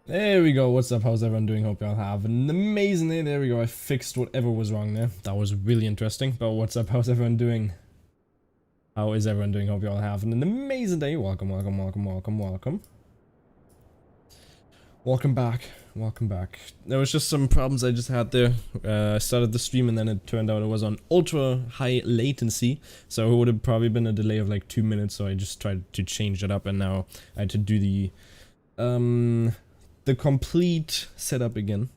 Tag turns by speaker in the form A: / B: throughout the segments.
A: There we go. What's up? How's everyone doing? Hope y'all have an amazing day. There we go. I fixed whatever was wrong there. That was really interesting. But what's up? How's everyone doing? How is everyone doing? Hope y'all have an amazing day. Welcome, welcome, welcome, welcome, welcome. Welcome back. Welcome back. There was just some problems I just had there. I started the stream and then it turned out it was on ultra high latency. So it would have probably been a delay of like 2 minutes. So I just tried to change it up and now I had to do the complete setup again.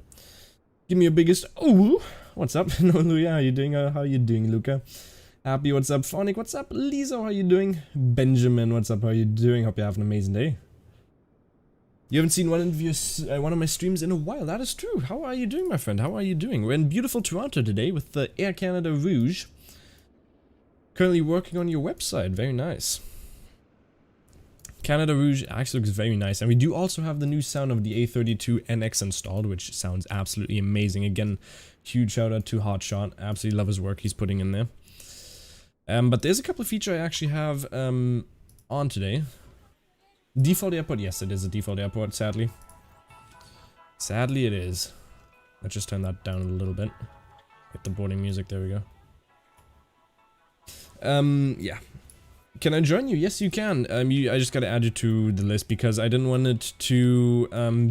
A: Give me your biggest. Oh, what's up? No, Luya, how you doing? How you doing, Luca? Happy, what's up? Phonic, what's up? Lisa, how you doing? Benjamin, what's up? How you doing? Hope you have an amazing day. You haven't seen one of my streams in a while. That is true. How are you doing, my friend? How are you doing? We're in beautiful Toronto today with the Air Canada Rouge. Currently working on your website. Very nice. Canada Rouge actually looks very nice, and we do also have the new sound of the A32NX installed, which sounds absolutely amazing. Again, huge shout out to Hotshot. Absolutely love his work he's putting in there. But there's a couple of features I actually have on today. Default airport, yes, it is a default airport. Sadly, it is. Let's just turn that down a little bit. Get the boarding music. There we go. Yeah. Can I join you? Yes, you can. I just gotta add you to the list because I didn't want it to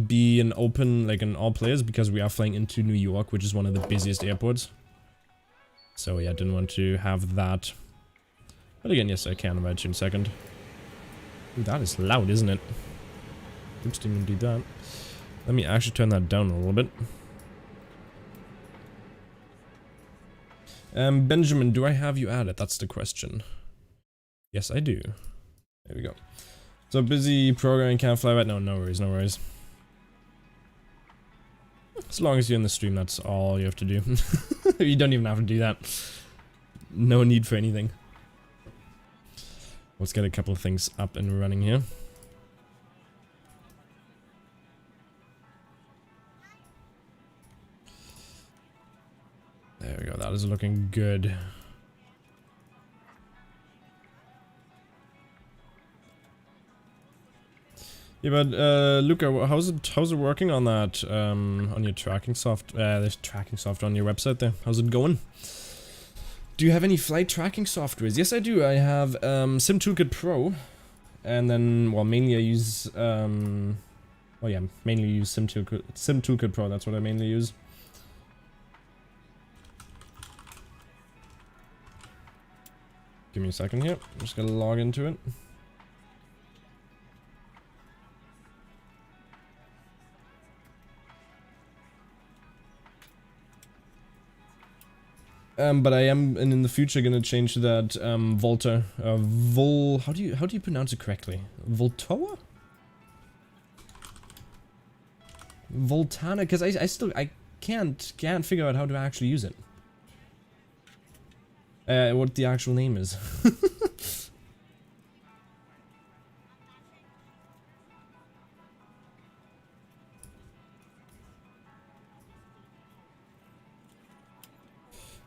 A: be an open, like an all players, because we are flying into New York, which is one of the busiest airports. So yeah, I didn't want to have that. But again, yes, I can invite you in a second. Ooh, that is loud, isn't it? Oops, didn't even do that. Let me actually turn that down a little bit. Benjamin, do I have you added? That's the question. Yes, I do. There we go. So busy programming, can't fly right now. No worries, no worries. As long as you're in the stream, that's all you have to do. You don't even have to do that. No need for anything. Let's get a couple of things up and running here. There we go, that is looking good. Yeah, but Luca, how's it working on that on your tracking there's tracking software on your website there? How's it going? Do you have any flight tracking softwares? Yes, I do. I have Sim Toolkit Pro, and then mainly I use mainly use Sim Toolkit Pro. That's what I mainly use. Give me a second here. I'm just gonna log into it. But I am in the future gonna change to that Volta, how do you pronounce it correctly? Voltoa? Voltana, because I can't figure out how to actually use it. What the actual name is.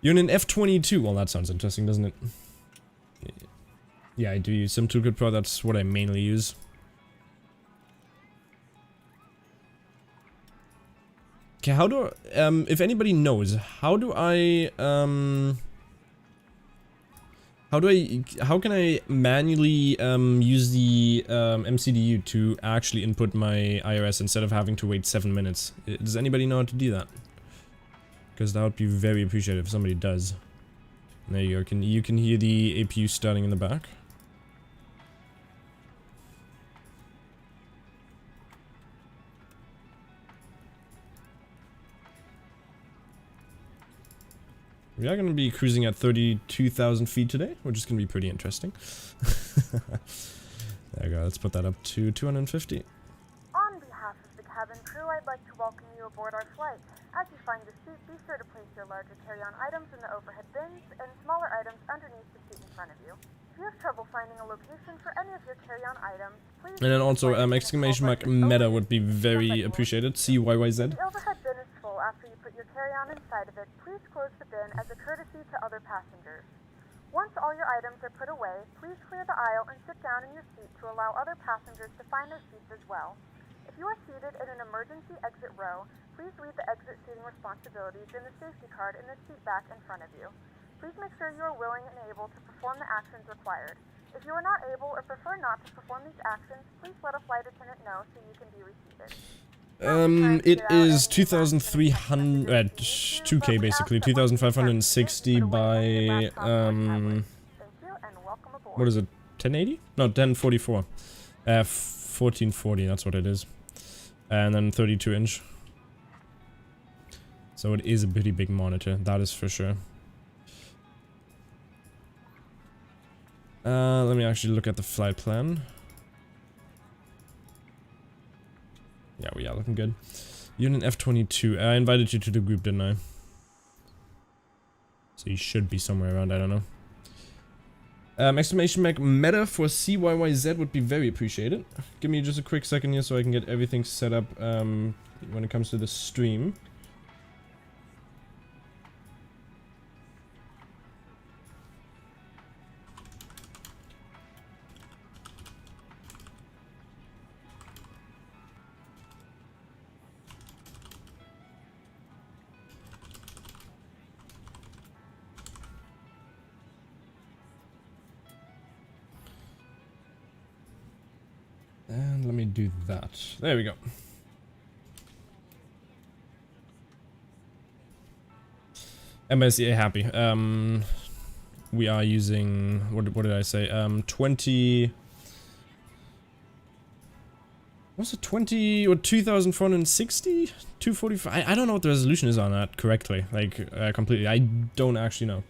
A: You're in an F-22. Well, that sounds interesting, doesn't it? Yeah, I do use Sim Toolkit Pro. That's what I mainly use. Okay, how do if anybody knows, how can I manually use the MCDU to actually input my IRS instead of having to wait 7 minutes? Does anybody know how to do that? Because that would be very appreciated if somebody does. There you go. You can hear the APU starting in the back. We are going to be cruising at 32,000 feet today, which is going to be pretty interesting. There we go. Let's put that up to 250.
B: On behalf of the cabin crew, I'd like to welcome you aboard our flight. As you find your seat, be sure to place your larger carry-on items in the overhead bins and smaller items underneath the seat in front of you. If you have trouble finding a location for any of your carry-on items, please...
A: And then also, exclamation mark meta would be very appreciated. CYYZ.
B: The overhead bin is full after you put your carry-on inside of it. Please close the bin as a courtesy to other passengers. Once all your items are put away, please clear the aisle and sit down in your seat to allow other passengers to find their seats as well. If you are seated in an emergency exit row, please read the exit seating responsibilities in the safety card in the seat back in front of you. Please make sure you are willing and able to perform the actions required. If you are not able or prefer not to perform these actions, please let a flight attendant know so you can be reseated.
A: It is 2,300, 2K basically, 2,560 by, what is it, 1080? No, 1044. 1440, that's what it is. And then 32 inch. So it is a pretty big monitor, that is for sure. Let me actually look at the flight plan. Yeah, we are looking good. You're in F22. I invited you to the group, didn't I? So you should be somewhere around, I don't know. Exclamation mark meta for CYYZ would be very appreciated. Give me just a quick second here so I can get everything set up when it comes to the stream. And let me do that. There we go. MSCA happy. We are using, what did I say? 20... What's it, 20 or 2460? 245? I don't know what the resolution is on that correctly. Like, completely. I don't actually know.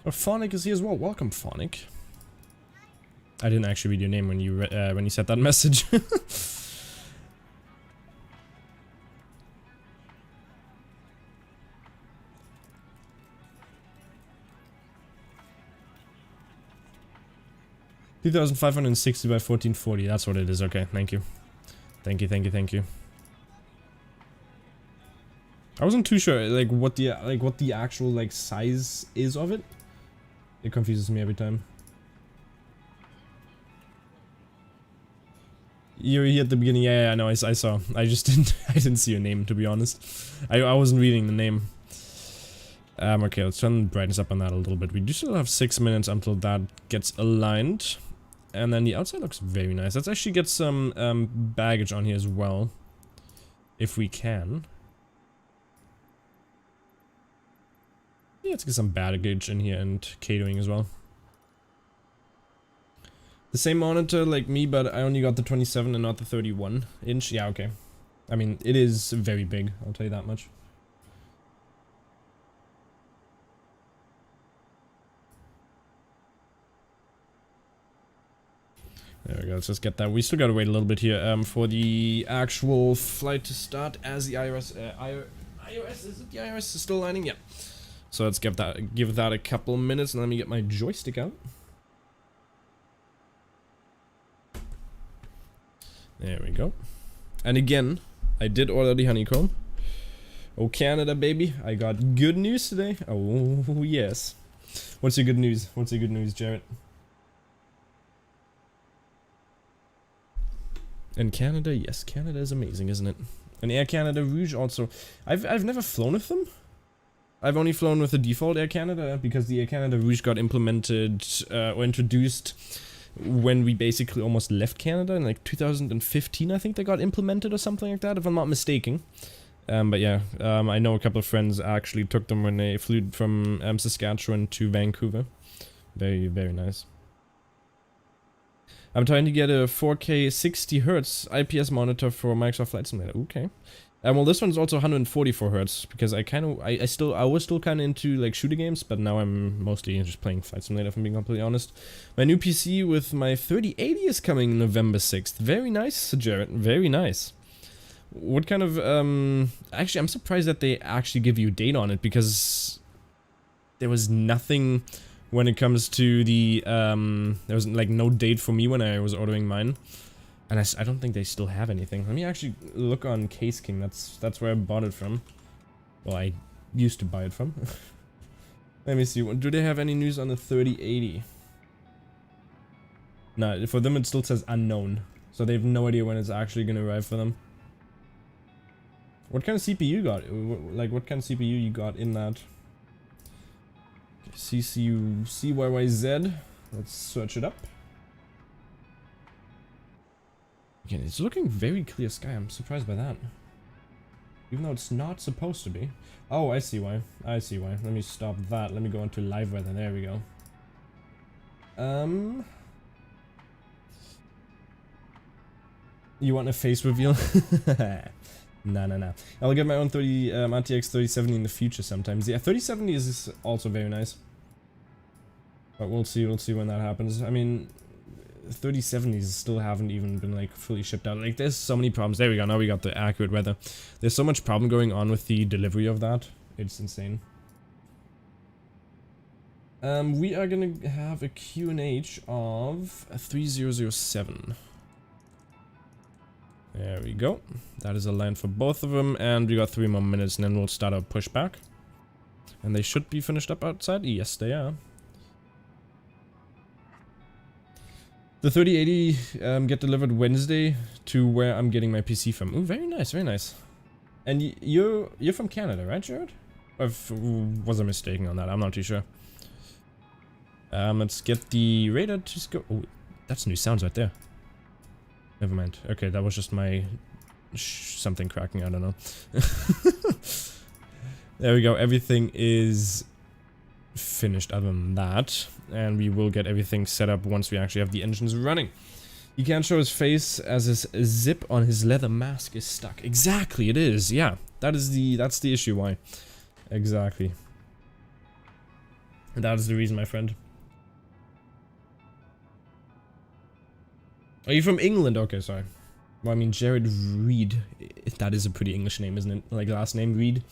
A: Oh, Phonic is here as well. Welcome, Phonic. I didn't actually read your name when you said that message. 2560 by 1440. That's what it is. Okay, thank you. Thank you, thank you, thank you. I wasn't too sure like what the actual like size is of it. It confuses me every time. You're here at the beginning. Yeah, I know. I saw. I just didn't see your name, to be honest. I wasn't reading the name. Okay, let's turn the brightness up on that a little bit. We do still have 6 minutes until that gets aligned. And then the outside looks very nice. Let's actually get some baggage on here as well, if we can. Yeah, let's get some baggage in here and catering as well. The same monitor like me, but I only got the 27 and not the 31 inch. Yeah, okay. I mean, it is very big, I'll tell you that much. There we go, let's just get that. We still gotta wait a little bit here for the actual flight to start as the iOS, is it the iOS is still landing? Yeah. So let's give that a couple minutes and let me get my joystick out. There we go. And again, I did order the honeycomb. Oh, Canada, baby. I got good news today. Oh, yes. What's your good news? What's your good news, Jarrett? And Canada, yes, Canada is amazing, isn't it? And Air Canada Rouge also. I've never flown with them. I've only flown with the default Air Canada because the Air Canada Rouge got implemented or introduced when we basically almost left Canada in like 2015. I think they got implemented or something like that, if I'm not mistaken. But yeah, I know a couple of friends actually took them when they flew from Saskatchewan to Vancouver. Very, very nice. I'm trying to get a 4K 60 Hz IPS monitor for Microsoft Flight Simulator. Okay. Well, this one's also 144 Hz because I was still kind of into like shooter games, but now I'm mostly just playing Flight Simulator, if I'm being completely honest. My new PC with my 3080 is coming November 6th. Very nice, Jarrett. Very nice. What kind of actually, I'm surprised that they actually give you a date on it because there was nothing when it comes to the there was like no date for me when I was ordering mine. And I don't think they still have anything. Let me actually look on Case King. That's where I bought it from. Well, I used to buy it from. Let me see. Do they have any news on the 3080? No, for them it still says unknown. So they have no idea when it's actually gonna arrive for them. What kind of CPU you got? Like, what kind of CPU you got in that? CCU CYYZ. Let's search it up. Again, it's looking very clear sky. I'm surprised by that. Even though it's not supposed to be. Oh, I see why. I see why. Let me stop that. Let me go into live weather. There we go. You want a face reveal? Nah. I'll get my own RTX 3070 in the future sometimes. Yeah, 3070 is also very nice. But we'll see when that happens. I mean, 3070s still haven't even been like fully shipped out. Like, there's so many problems. There we go. Now we got the accurate weather. There's so much problem going on with the delivery of that. It's insane. We are gonna have a QNH of 3007. There we go. That is aligned for both of them, and we got 3 more minutes, and then we'll start our pushback. And they should be finished up outside. Yes, they are. The 3080 get delivered Wednesday to where I'm getting my PC from. Ooh, very nice, very nice. And you're from Canada, right, Jared? Or was I mistaken on that? I'm not too sure. Let's get the radar to go. Oh, that's new sounds right there. Never mind. Okay, that was just my something cracking. I don't know. There we go. Everything is finished other than that. And we will get everything set up once we actually have the engines running. He can't show his face as his zip on his leather mask is stuck. Exactly, it is. Yeah, that's the issue. Why? Exactly. That is the reason, my friend. Are you from England? Okay, sorry. Well, I mean, Jared Reed. That is a pretty English name, isn't it? Like, last name Reed.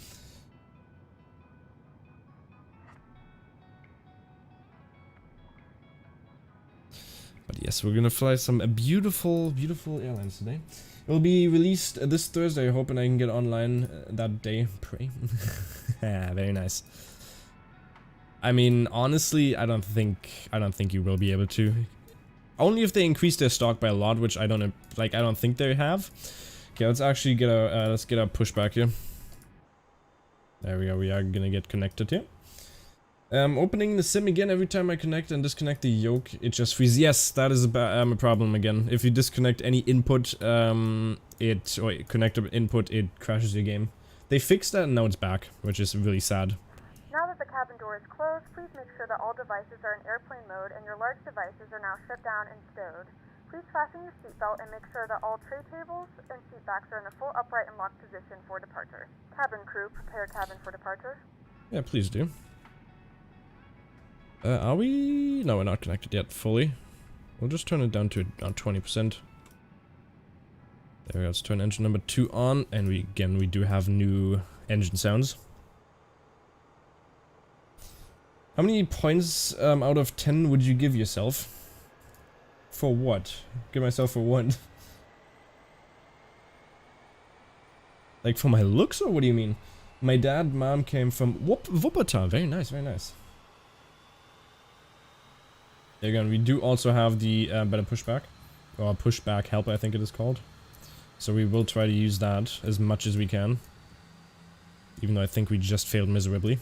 A: But yes, we're gonna fly some beautiful, beautiful airlines today. It will be released this Thursday. I hope and I can get online that day. Pray. Yeah, very nice. I mean, honestly, I don't think you will be able to. Only if they increase their stock by a lot, which I don't think they have. Okay, let's actually get our let's get our pushback here. There we go. We are gonna get connected here. Opening the sim again every time I connect and disconnect the yoke, it just freezes. Yes, that is a problem again. If you disconnect any input, connect input, it crashes your game. They fixed that and now it's back, which is really sad.
B: Now that the cabin door is closed, please make sure that all devices are in airplane mode and your large devices are now shut down and stowed. Please fasten your seatbelt and make sure that all tray tables and seat backs are in a full upright and locked position for departure. Cabin crew, prepare cabin for departure.
A: Yeah, please do. Are we? No, we're not connected yet fully. We'll just turn it down to 20%. There we go. Let's turn engine number 2 on, and we do have new engine sounds. How many points out of 10 would you give yourself? For what? Give myself for what? Like for my looks, or what do you mean? My dad, mom came from Wuppertal. Very nice, very nice. There again, we do also have the better pushback, or pushback helper, I think it is called. So we will try to use that as much as we can. Even though I think we just failed miserably.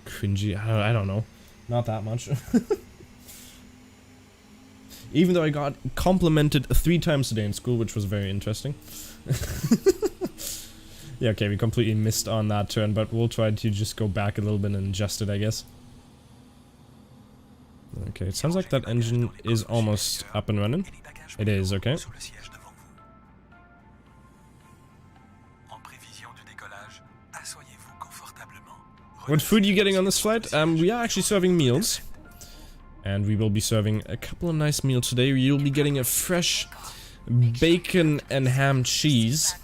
A: Cringy, I don't know. Not that much. Even though I got complimented 3 times today in school, which was very interesting. Yeah, okay, we completely missed on that turn, but we'll try to just go back a little bit and adjust it, I guess. Okay, it sounds like that engine is almost up and running. It is, okay. What food are you getting on this flight? We are actually serving meals. And we will be serving a couple of nice meals today. You'll be getting a fresh bacon and ham cheese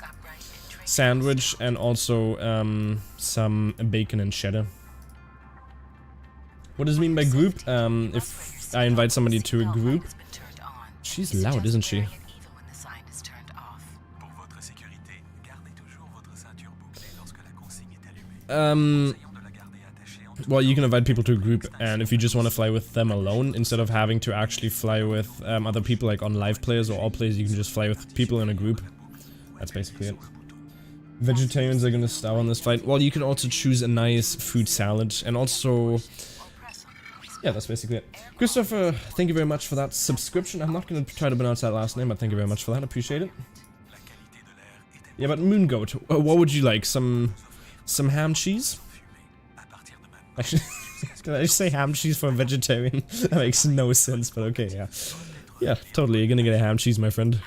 A: sandwich, and also some bacon and cheddar. What does it mean by group? If I invite somebody to a group. She's loud, isn't she? Well, you can invite people to a group, and if you just want to fly with them alone, instead of having to actually fly with other people like on live players or all players, you can just fly with people in a group. That's basically it. Vegetarians are gonna star on this flight. Well, you can also choose a nice fruit salad, and also... yeah, that's basically it. Christopher, thank you very much for that subscription. I'm not gonna try to pronounce that last name, but thank you very much for that, appreciate it. Yeah, but Moongoat, what would you like? Some ham cheese? Actually, did I just say ham cheese for a vegetarian? That makes no sense, but okay, yeah. Yeah, totally, you're gonna get a ham cheese, my friend.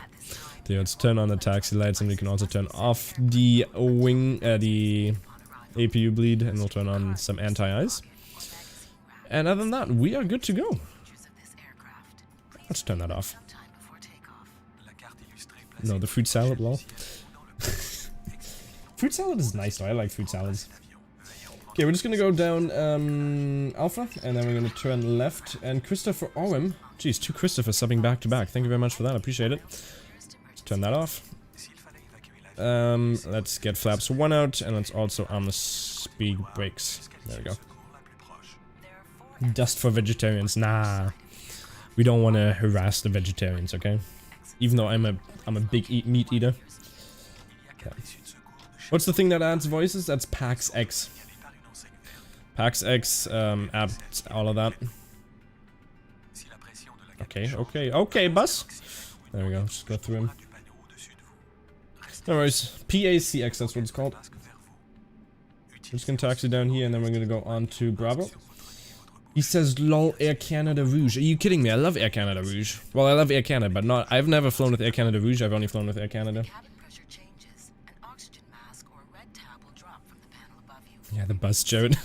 A: So let's turn on the taxi lights, and we can also turn off the the APU bleed, and we'll turn on some anti-ice. And other than that, we are good to go. Let's turn that off. No, the fruit salad, lol. Fruit salad is nice though, I like fruit salads. Okay, we're just gonna go down Alpha, and then we're gonna turn left, and Christopher Orem. Jeez, 2 Christophers subbing back to back. Thank you very much for that, I appreciate it. Let's turn that off. Let's get flaps 1 out, and let's also arm the speed brakes. There we go. Dust for vegetarians, nah. We don't want to harass the vegetarians, okay? Even though I'm a big meat eater. Okay. What's the thing that adds voices? That's PACX. PACX adds all of that. Okay, bus. There we go, just go through him. No worries, PACX, that's what it's called. We're just gonna taxi down here, and then we're gonna go on to Bravo. He says, lol, Air Canada Rouge. Are you kidding me? I love Air Canada Rouge. Well, I love Air Canada, but not. I've never flown with Air Canada Rouge. I've only flown with Air Canada. Yeah, the bus, Jared.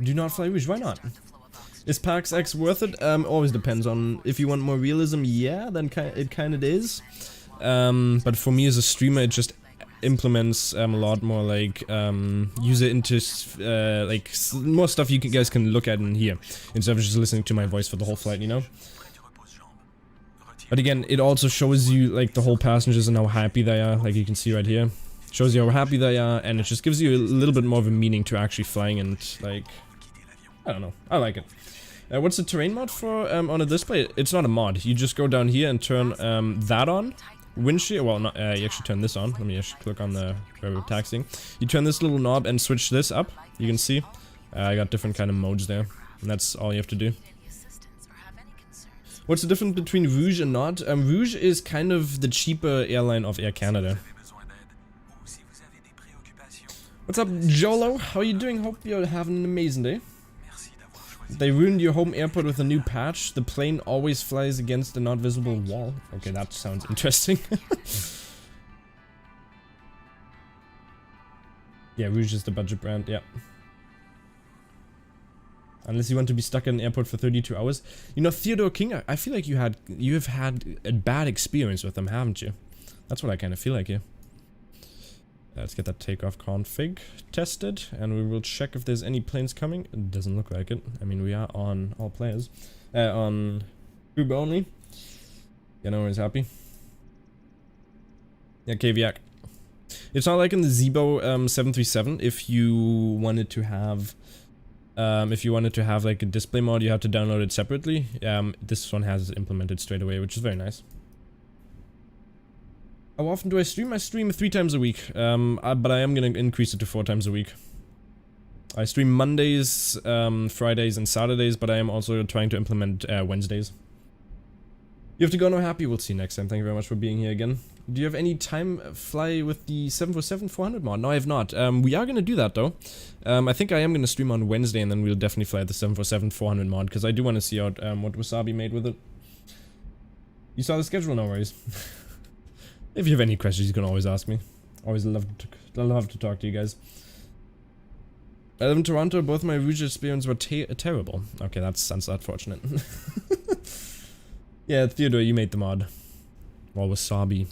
A: Do not fly Rouge. Why not? Is PACX worth it? Always depends on if you want more realism. Yeah, then it kind of is. But for me as a streamer, it just implements a lot more like user interest, like more stuff you guys can look at and hear instead of just listening to my voice for the whole flight, you know. But again, it also shows you like the whole passengers and how happy they are, like you can see right here. Shows you how happy they are, and it just gives you a little bit more of a meaning to actually flying, and like, I don't know, I like it. What's the terrain mod for on a display? It's not a mod. You just go down here and turn that on. Windshield, well, not, you actually turn this on. Let me actually click on the where we're taxiing. You turn this little knob and switch this up. You can see I got different kind of modes there, and that's all you have to do. What's the difference between Rouge and not? Rouge is kind of the cheaper airline of Air Canada. What's up, Jolo? How are you doing? Hope you're having an amazing day. They ruined your home airport with a new patch. The plane always flies against a not visible wall. Okay, that sounds interesting. Yeah, Rouge is the budget brand, yeah. Unless you want to be stuck in an airport for 32 hours. You know, Theodore King, I feel like you have had a bad experience with them, haven't you? That's what I kind of feel like here. Let's get that takeoff config tested, and we will check if there's any planes coming. It doesn't look like it. I mean, we are on all players. On group only. Yeah, no one's happy. Yeah, KVAC. It's not like in the Zibo 737. If you wanted to have like a display mode, you have to download it separately. This one has it implemented straight away, which is very nice. How often do I stream? I stream 3 times a week, but I am going to increase it to 4 times a week. I stream Mondays, Fridays, and Saturdays, but I am also trying to implement Wednesdays. You have to go, no happy. We'll see you next time. Thank you very much for being here again. Do you have any time fly with the 747-400 mod? No, I have not. We are going to do that, though. I think I am going to stream on Wednesday, and then we'll definitely fly the 747-400 mod, because I do want to see out what Wasabi made with it. You saw the schedule? No worries. If you have any questions, you can always ask me. Always love to talk to you guys. I live in Toronto. Both my Rouge experiences were terrible. Okay, that's unfortunate. Yeah, Theodore, you made the mod. Well, Wasabi.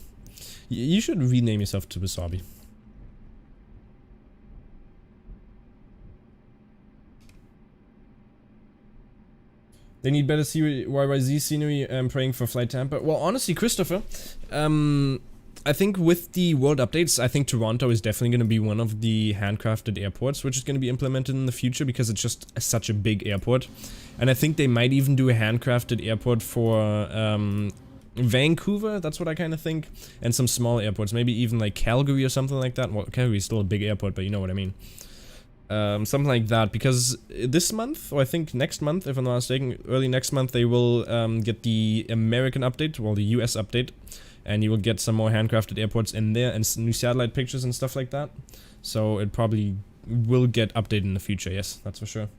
A: You should rename yourself to Wasabi. They need better YYZ scenery. Praying for Flight Tampa. Well, honestly, Christopher, I think with the world updates, I think Toronto is definitely going to be one of the handcrafted airports, which is going to be implemented in the future because it's just such a big airport. And I think they might even do a handcrafted airport for Vancouver, that's what I kind of think, and some small airports, maybe even like Calgary or something like that. Well, Calgary is still a big airport, but you know what I mean. Something like that, because this month, or I think next month, if I'm not mistaken, early next month, they will get the American update, well, the US update. And you will get some more handcrafted airports in there and new satellite pictures and stuff like that. So it probably will get updated in the future, yes, that's for sure.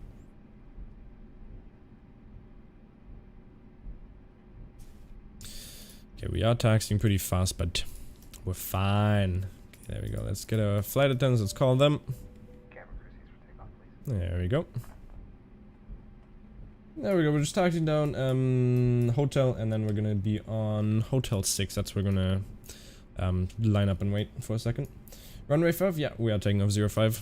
A: Okay, we are taxiing pretty fast, but we're fine. Okay, there we go, let's get our flight attendants, let's call them. There we go. There we go, we're just taxiing down hotel, and then we're gonna be on Hotel 6. That's where we're gonna line up and wait for a second. Runway 5, yeah, we are taking off 05.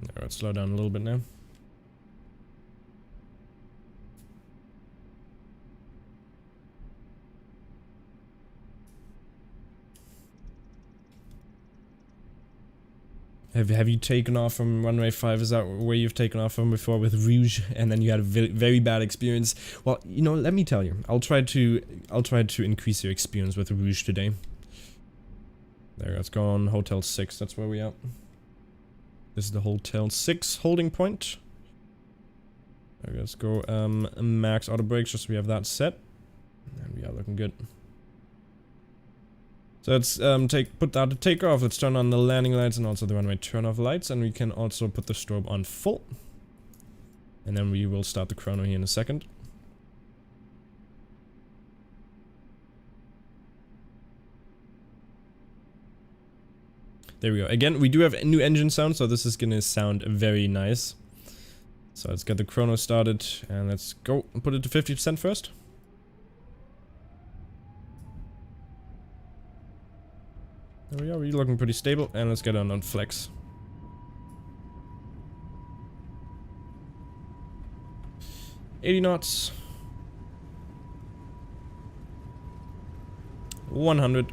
A: There, let's slow down a little bit now. Have you taken off from runway 5? Is that where you've taken off from before with Rouge, and then you had a very bad experience? Well, you know, let me tell you, I'll try to increase your experience with Rouge today. There, let's go on Hotel 6. That's where we are. This is the Hotel 6 holding point. There, let's go max auto brakes, just so we have that set, and we are looking good. So let's put that to take off. Let's turn on the landing lights and also the runway turn off lights, and we can also put the strobe on full. And then we will start the chrono here in a second. There we go. Again, we do have a new engine sound, so this is gonna sound very nice. So let's get the chrono started, and let's go and put it to 50% first. There we are, we're looking pretty stable, and let's get on flex. $80 knots. 100.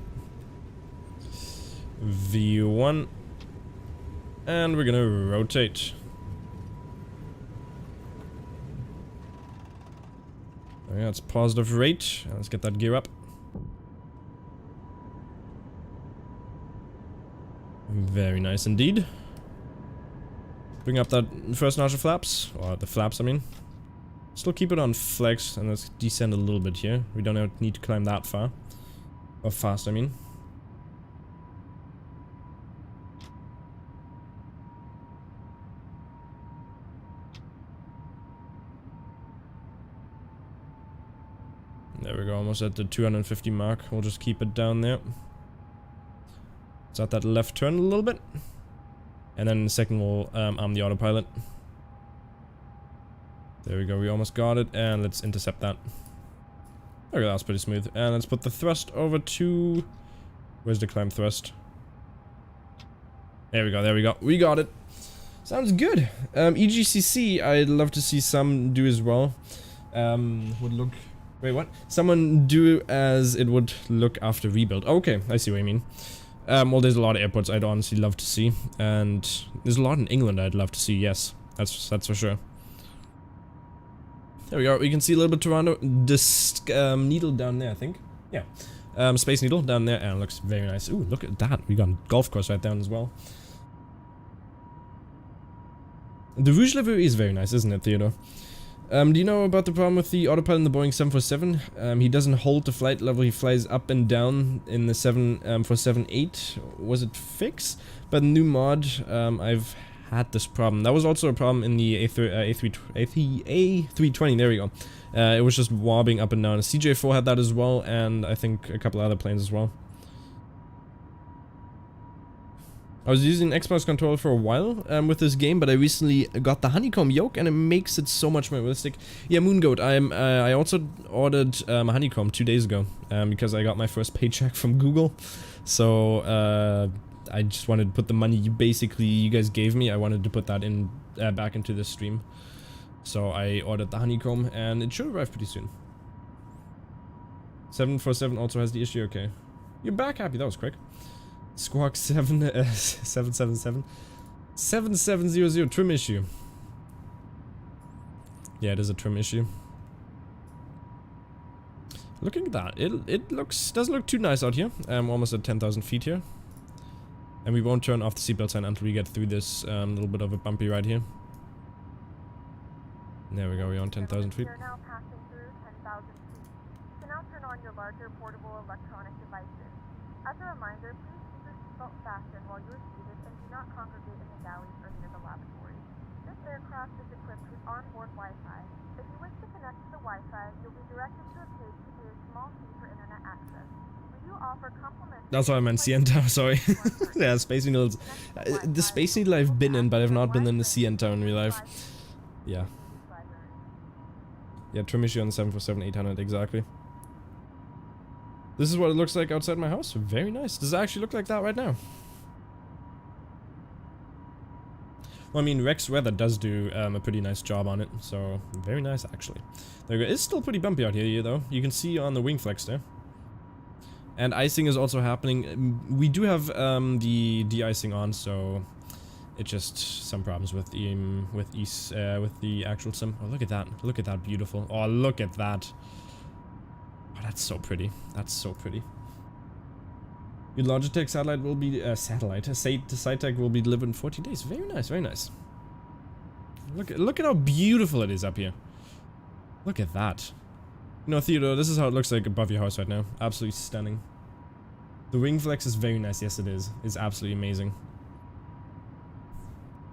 A: V1. And we're gonna rotate. There we go, it's positive rate. Let's get that gear up. Very nice indeed. Bring up that first notch of flaps, or the flaps I mean. Still keep it on flex, and let's descend a little bit here. We don't need to climb that far. Or fast I mean. There we go, almost at the 250 mark. We'll just keep it down there. Start that left turn a little bit. And then in a second we'll arm the autopilot. There we go, we almost got it, and let's intercept that. Okay, that was pretty smooth. And let's put the thrust over to... Where's the climb thrust? There we go, there we go. We got it. Sounds good. EGCC, I'd love to see some do as well. Would look... Wait, what? Someone do as it would look after rebuild. Okay, I see what you mean. Well, there's a lot of airports I'd honestly love to see, and there's a lot in England I'd love to see. Yes, that's for sure. There we are. We can see a little bit Toronto. This needle down there, I think. Yeah, Space Needle down there, and it looks very nice. Ooh, look at that. We got a golf course right down as well. The Rouge livery is very nice, isn't it, Theodore? Do you know about the problem with the autopilot in the Boeing 747? He doesn't hold the flight level, he flies up and down in the 747-8. Was it fixed? But new mod, I've had this problem. That was also a problem in the A320, there we go. It was just wobbling up and down. CJ4 had that as well, and I think a couple other planes as well. I was using Xbox controller for a while with this game, but I recently got the honeycomb yoke, and it makes it so much more realistic. Yeah, Moongoat, I also ordered a honeycomb 2 days ago because I got my first paycheck from Google. So I just wanted to put the money you guys gave me. I wanted to put that in back into this stream. So I ordered the honeycomb, and it should arrive pretty soon. 747 also has the issue. Okay, you're back, Happy. That was quick. Squawk 777 7700 trim issue. Yeah, it is a trim issue. Looking at that, it doesn't look too nice out here. I'm almost at 10,000 feet here. And we won't turn off the seatbelt sign until we get through this little bit of a bumpy ride here. There we go, we're on 10,000 feet.
B: You're now passing through 10,000 feet. You can now turn on your larger portable electronic devices. As a reminder, please keep your seatbelt fastened while you are seated and do not congregate in the galleys or near the lavatory. This aircraft is equipped with onboard Wi-Fi. If you wish to connect to the Wi-Fi, you'll be directed to a page to pay a small fee for internet access. We do offer complimentary...
A: That's what I meant, Sienta, sorry. Yeah, Space Needles. The Space Needle I've been in, but I've not been in the Sienta in real life. Yeah. Yeah, trim issue on the 747-800, exactly. This is what it looks like outside my house. Very nice. Does it actually look like that right now? Well, I mean, Rex Weather does do a pretty nice job on it, so very nice, actually. There we go. It's still pretty bumpy out here, though. You can see on the wing flex there. And icing is also happening. We do have the de-icing on, so it's just some problems with the actual sim. Oh, look at that! Look at that, beautiful! Oh, look at that! Oh, that's so pretty. That's so pretty. Your Logitech satellite will be SciTech will be delivered in 14 days. Very nice, very nice. Look at how beautiful it is up here. Look at that. No, Theodore, this is how it looks like above your house right now. Absolutely stunning. The wing flex is very nice. Yes, it is. It's absolutely amazing.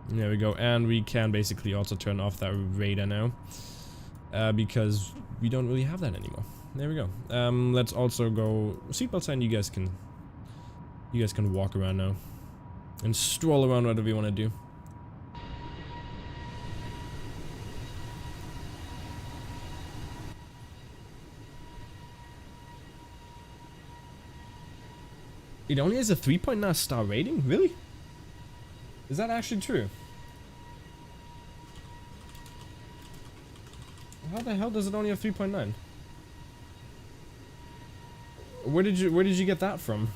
A: There we go. And we can basically also turn off that radar now. Because we don't really have that anymore. There we go. Let's also go seatbelt sign. You guys can walk around now. And stroll around whatever you want to do. It only has a 3.9 star rating? Really? Is that actually true? How the hell does it only have 3.9? Where did you get that from?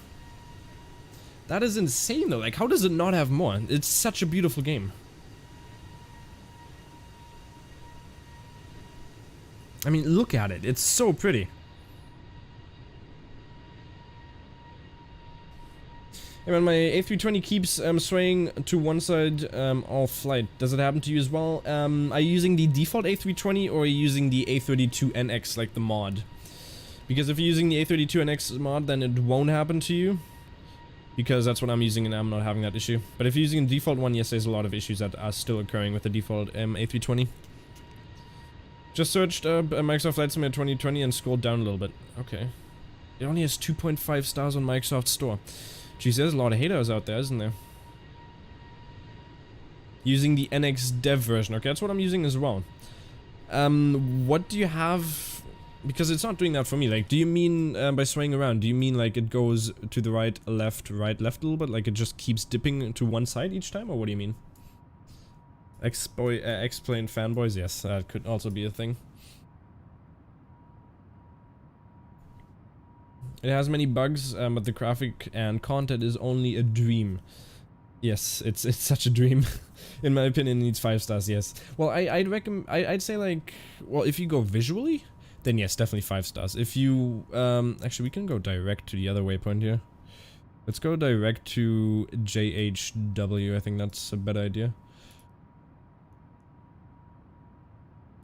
A: That is insane though. Like, how does it not have more? It's such a beautiful game. I mean, look at it. It's so pretty. Hey man, my A320 keeps swaying to one side all flight. Does it happen to you as well? Are you using the default A320 or are you using the A32NX, like the mod? Because if you're using the A32NX mod, then it won't happen to you. Because that's what I'm using and I'm not having that issue. But if you're using the default one, yes, there's a lot of issues that are still occurring with the default A320. Just searched Microsoft Flight Simulator 2020 and scrolled down a little bit. Okay. It only has 2.5 stars on Microsoft Store. Geez, there's a lot of haters out there, isn't there? Using the NX dev version. Okay, that's what I'm using as well. What do you have? Because it's not doing that for me. Like, do you mean by swaying around? Do you mean like it goes to the right, left, a little bit? Like it just keeps dipping to one side each time? Or what do you mean? Explain fanboys? Yes, that could also be a thing. It has many bugs, but the graphic and content is only a dream. Yes, it's such a dream. In my opinion, it needs 5 stars. Yes. Well, I'd recommend. I'd say like, well, if you go visually, then yes, definitely 5 stars. If you actually, we can go direct to the other waypoint here. Let's go direct to JHW. I think that's a better idea.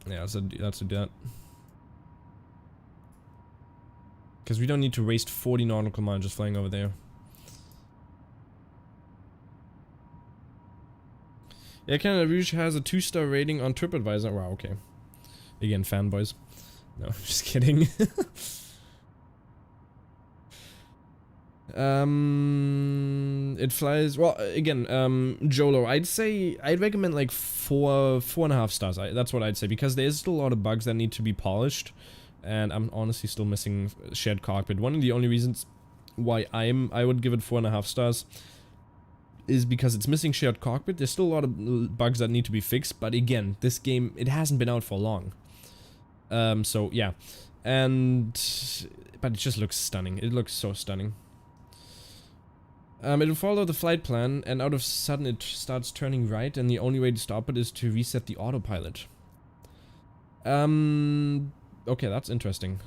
A: Yeah, let's do that. Because we don't need to waste 40 nautical miles just flying over there. Yeah, Canada Rouge has a 2-star rating on TripAdvisor. Wow, okay. Again, fanboys. No, just kidding. It flies. Well, again, Jolo. I'd recommend like 4.5 stars. That's what I'd say, because there's still a lot of bugs that need to be polished. And I'm honestly still missing shared cockpit. One of the only reasons why I would give it 4.5 stars is because it's missing shared cockpit. There's still a lot of bugs that need to be fixed, but again, this game, it hasn't been out for long. So yeah, but it just looks stunning. It looks so stunning. It'll follow the flight plan, and out of sudden it starts turning right, and the only way to stop it is to reset the autopilot. Okay, that's interesting.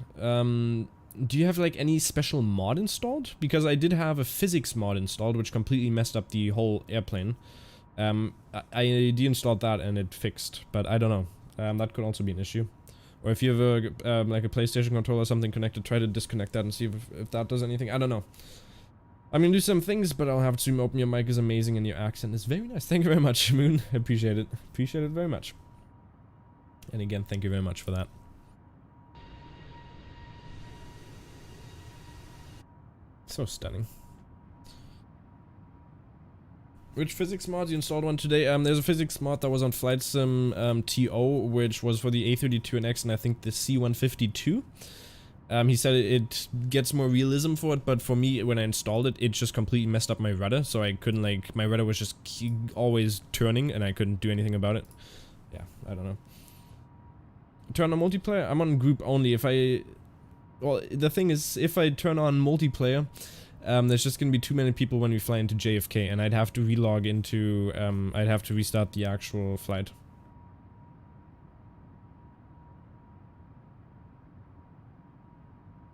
A: Do you have like any special mod installed? Because I did have a physics mod installed, which completely messed up the whole airplane. I deinstalled that and it fixed, but I don't know. That could also be an issue. Or if you have a like a PlayStation controller or something connected, try to disconnect that and see if that does anything. I don't know. I'm gonna do some things, but I'll have to open. Your mic is amazing and your accent is very nice. Thank you very much, Moon. I appreciate it. Appreciate it very much. And again, thank you very much for that. So stunning. Which physics mod? You installed one today? There's a physics mod that was on Flight Sim TO, which was for the A32NX and I think the C152. He said it gets more realism for it, but for me, when I installed it, it just completely messed up my rudder, so I couldn't, like, my rudder was just always turning, and I couldn't do anything about it. Yeah, I don't know. Turn on multiplayer? I'm on group only. Well, the thing is, if I turn on multiplayer, there's just gonna be too many people when we fly into JFK, and I'd have to relog into, I'd have to restart the actual flight.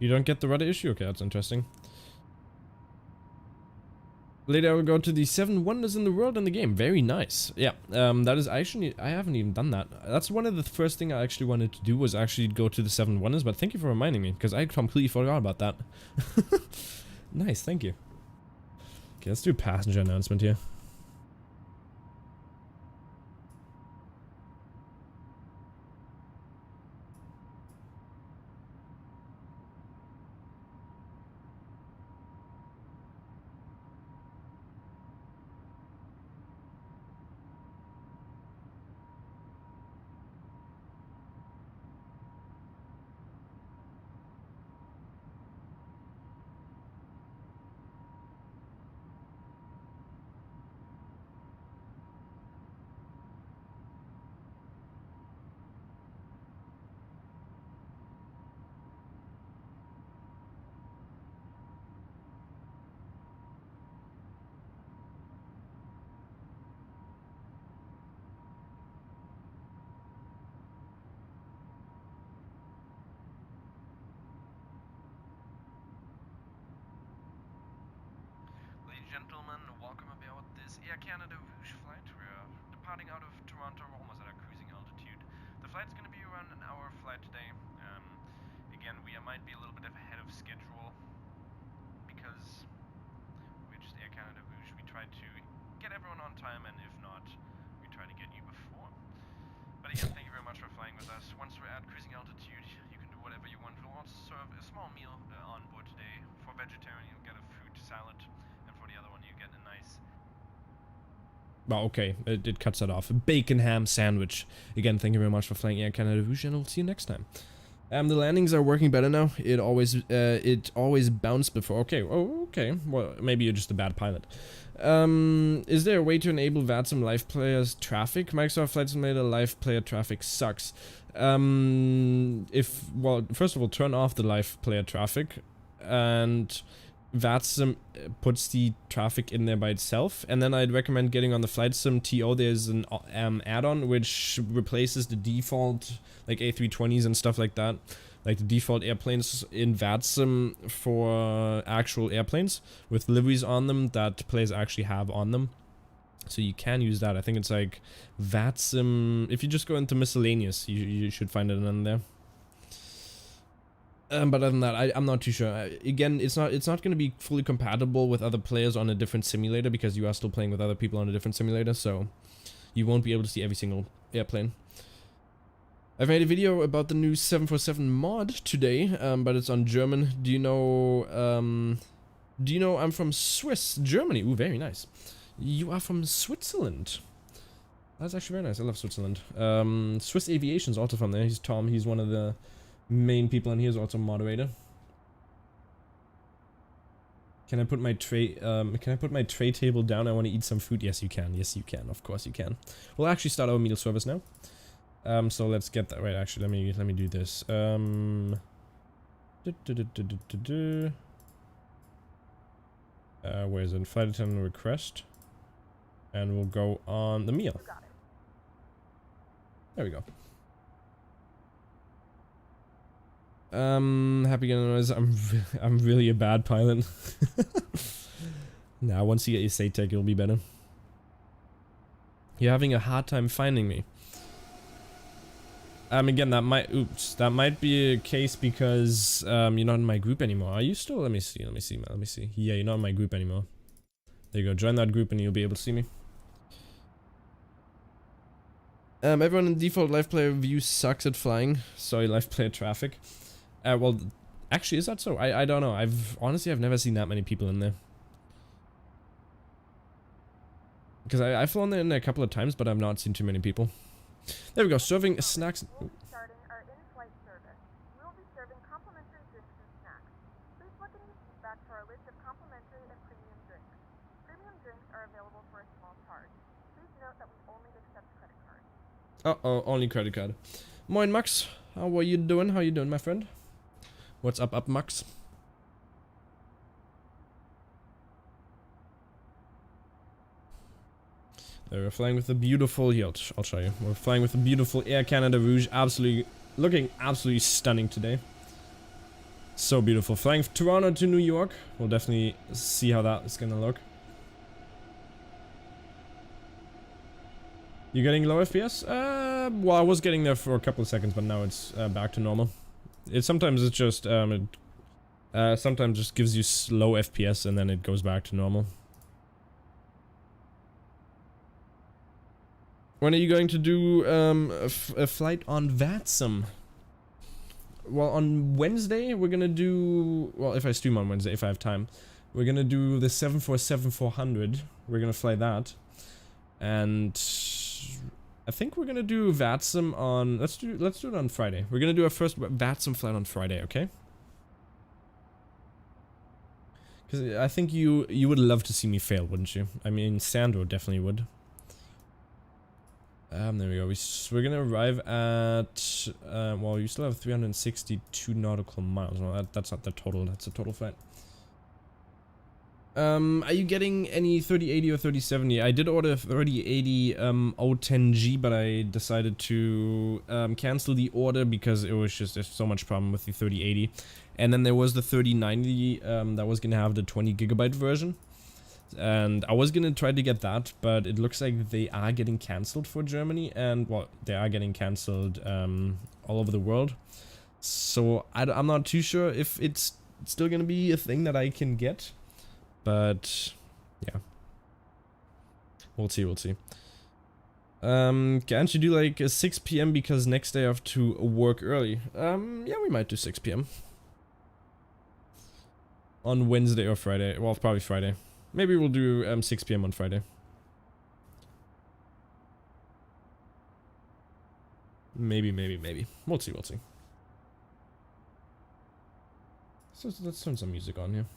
A: You don't get the rudder issue? Okay, that's interesting. Later I will go to the 7 wonders in the world in the game. Very nice. Yeah, that is actually, I haven't even done that. That's one of the first thing I actually wanted to do, was actually go to the 7 wonders, but thank you for reminding me, because I completely forgot about that. Nice, thank you. Okay, let's do a passenger announcement here.
C: Gentlemen, welcome aboard this Air Canada Rouge flight. We're departing out of Toronto, we're almost at our cruising altitude. The flight's going to be around an hour flight today. Again, we might be a little bit ahead of schedule because we're just Air Canada Rouge. We try to get everyone on time, and if not, we try to get you before. But again, thank you very much for flying with us. Once we're at cruising altitude, you can do whatever you want. We'll also serve a small meal on board today. For vegetarian, you'll get a fruit salad. The other one you get a nice...
A: Well, okay, it cuts that off. Bacon ham sandwich. Again, thank you very much for flying Air Canada Rouge, and we'll see you next time. The landings are working better now. It always bounced before. Okay, oh, okay. Well, maybe you're just a bad pilot. Is there a way to enable VATSIM live players traffic? Microsoft Flight Simulator live player traffic sucks. Well, first of all, turn off the live player traffic, and VATSIM puts the traffic in there by itself, and then I'd recommend getting on the Flight Sim TO. There's an add-on which replaces the default, like A320s and stuff like that, like the default airplanes in VATSIM for actual airplanes with liveries on them that players actually have on them. So you can use that. I think it's like VATSIM. If you just go into miscellaneous, you should find it in there. But other than that, I'm not too sure. Again, it's not going to be fully compatible with other players on a different simulator, because you are still playing with other people on a different simulator, so you won't be able to see every single airplane. I've made a video about the new 747 mod today, but it's on German. Do you know I'm from Germany? Ooh, very nice. You are from Switzerland. That's actually very nice. I love Switzerland. Swiss Aviation's also from there. He's Tom. He's one of the main people, and he is also a moderator. Can I put my tray, table down? I want to eat some food. Yes, you can. Yes, you can. Of course you can. We'll actually start our meal service now. So let's get that right. Actually, let me do this. Where's it? Flight attendant request. And we'll go on the meal.
B: You got it.
A: There we go. Happy getting noise. I'm really a bad pilot. Nah, once you get your SATEC, it'll be better. You're having a hard time finding me. Again, that might be a case because you're not in my group anymore. Are you still? Let me see. Yeah, you're not in my group anymore. There you go. Join that group and you'll be able to see me. Everyone in default live player view sucks at flying. Sorry, live player traffic. Well, actually, is that so? I don't know. Honestly, I've never seen that many people in there. Because I've flown there in there a couple of times, but I've not seen too many people. There we go, serving snacks.
B: We'll be starting our in-flight service. We will be serving complimentary drinks and snacks. Please look in your seat back for our list of complimentary and premium drinks. Premium drinks are available for a small charge. Please note that we only accept credit cards.
A: Uh-oh, only credit card. Moin, Max. How are you doing? How you doing, my friend? What's up, Max? There, we're flying with the beautiful, here, I'll show you. We're flying with the beautiful Air Canada Rouge, looking absolutely stunning today. So beautiful. Flying from Toronto to New York. We'll definitely see how that is gonna look. You getting low FPS? Well, I was getting there for a couple of seconds, but now it's back to normal. Sometimes it's just, sometimes just gives you slow FPS and then it goes back to normal. When are you going to do a flight on VATSIM? Well, on Wednesday we're gonna do, well, if I stream on Wednesday, if I have time, we're gonna do the 747-400. We're gonna fly that, and I think we're gonna do VATSIM on. Let's do it on Friday. We're gonna do our first VATSIM flight on Friday, okay? Because I think you would love to see me fail, wouldn't you? I mean, Sandro definitely would. There we go. We're gonna arrive at, well, you still have 362 nautical miles. No, that's not the total. That's a total flight. Are you getting any 3080 or 3070? I did order 3080 O10G, but I decided to cancel the order because it was just, there's so much problem with the 3080. And then there was the 3090 that was gonna have the 20 gigabyte version. And I was gonna try to get that, but it looks like they are getting cancelled for Germany, and well, they are getting cancelled all over the world. So I'm not too sure if it's still gonna be a thing that I can get, but yeah, we'll see. Can't you do like a 6 PM because next day I have to work early? Yeah, we might do 6 PM on Wednesday or Friday. Well, probably Friday. Maybe we'll do 6 PM on Friday. Maybe. We'll see. So let's turn some music on here.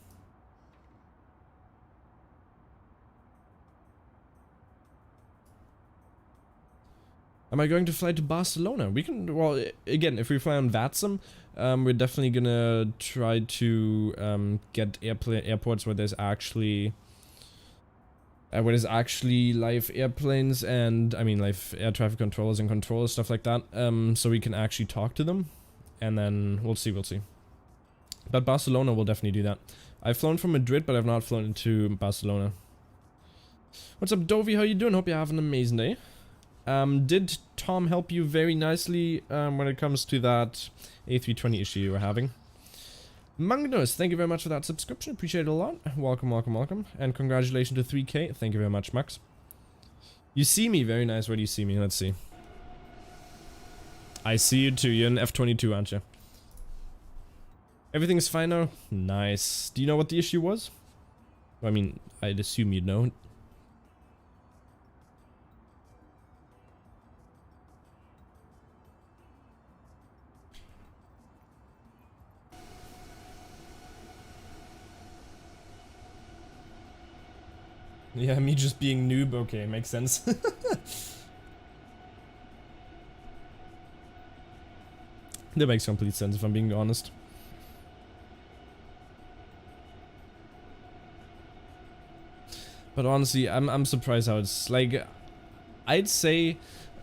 A: Am I going to fly to Barcelona? We can, well, again, if we fly on VATSIM, we're definitely gonna try to get airports where there's actually live airplanes and, I mean, live air traffic controllers and controllers, stuff like that, so we can actually talk to them, and then we'll see. But Barcelona will definitely do that. I've flown from Madrid, but I've not flown into Barcelona. What's up, Dovey? How you doing? Hope you have an amazing day. Did Tom help you very nicely when it comes to that A320 issue you were having? Magnus, thank you very much for that subscription. Appreciate it a lot. Welcome. And congratulations to 3K. Thank you very much, Max. You see me. Very nice. Where do you see me? Let's see. I see you too. You're in F22, aren't you? Everything's fine now? Nice. Do you know what the issue was? I mean, I'd assume you'd know. Yeah, me just being noob, okay, makes sense. That makes complete sense if I'm being honest. But honestly, I'm surprised how it's like. I'd say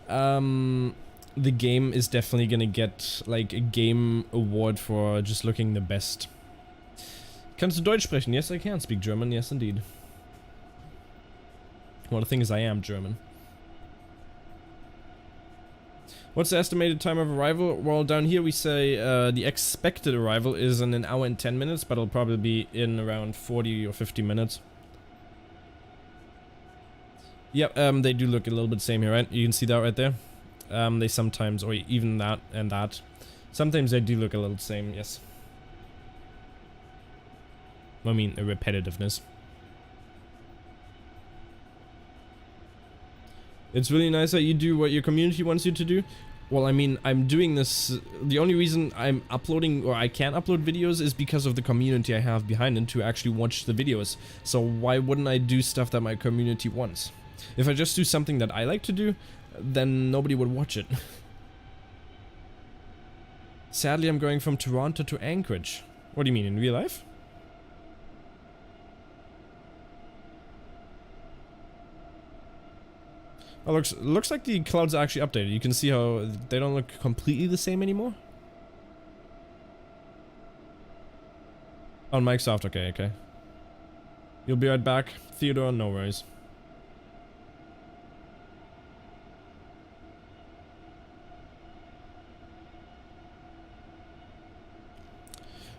A: the game is definitely gonna get like a game award for just looking the best. Kannst du Deutsch sprechen? Yes, I can speak German. Yes, indeed. Well, the thing is, I am German. What's the estimated time of arrival? Well, down here we say the expected arrival is in an hour and 10 minutes, but it'll probably be in around 40 or 50 minutes. Yep, they do look a little bit same here, right? You can see that right there. They sometimes, or even that and that. Sometimes they do look a little same, yes. I mean, a repetitiveness. It's really nice that you do what your community wants you to do. Well, I mean, I'm doing this, the only reason I'm uploading, or I can't upload videos, is because of the community I have behind it to actually watch the videos. So why wouldn't I do stuff that my community wants? If I just do something that I like to do, then nobody would watch it. Sadly, I'm going from Toronto to Anchorage. What do you mean, in real life? Oh, looks like the clouds are actually updated. You can see how they don't look completely the same anymore. On Microsoft, okay. You'll be right back, Theodore, no worries.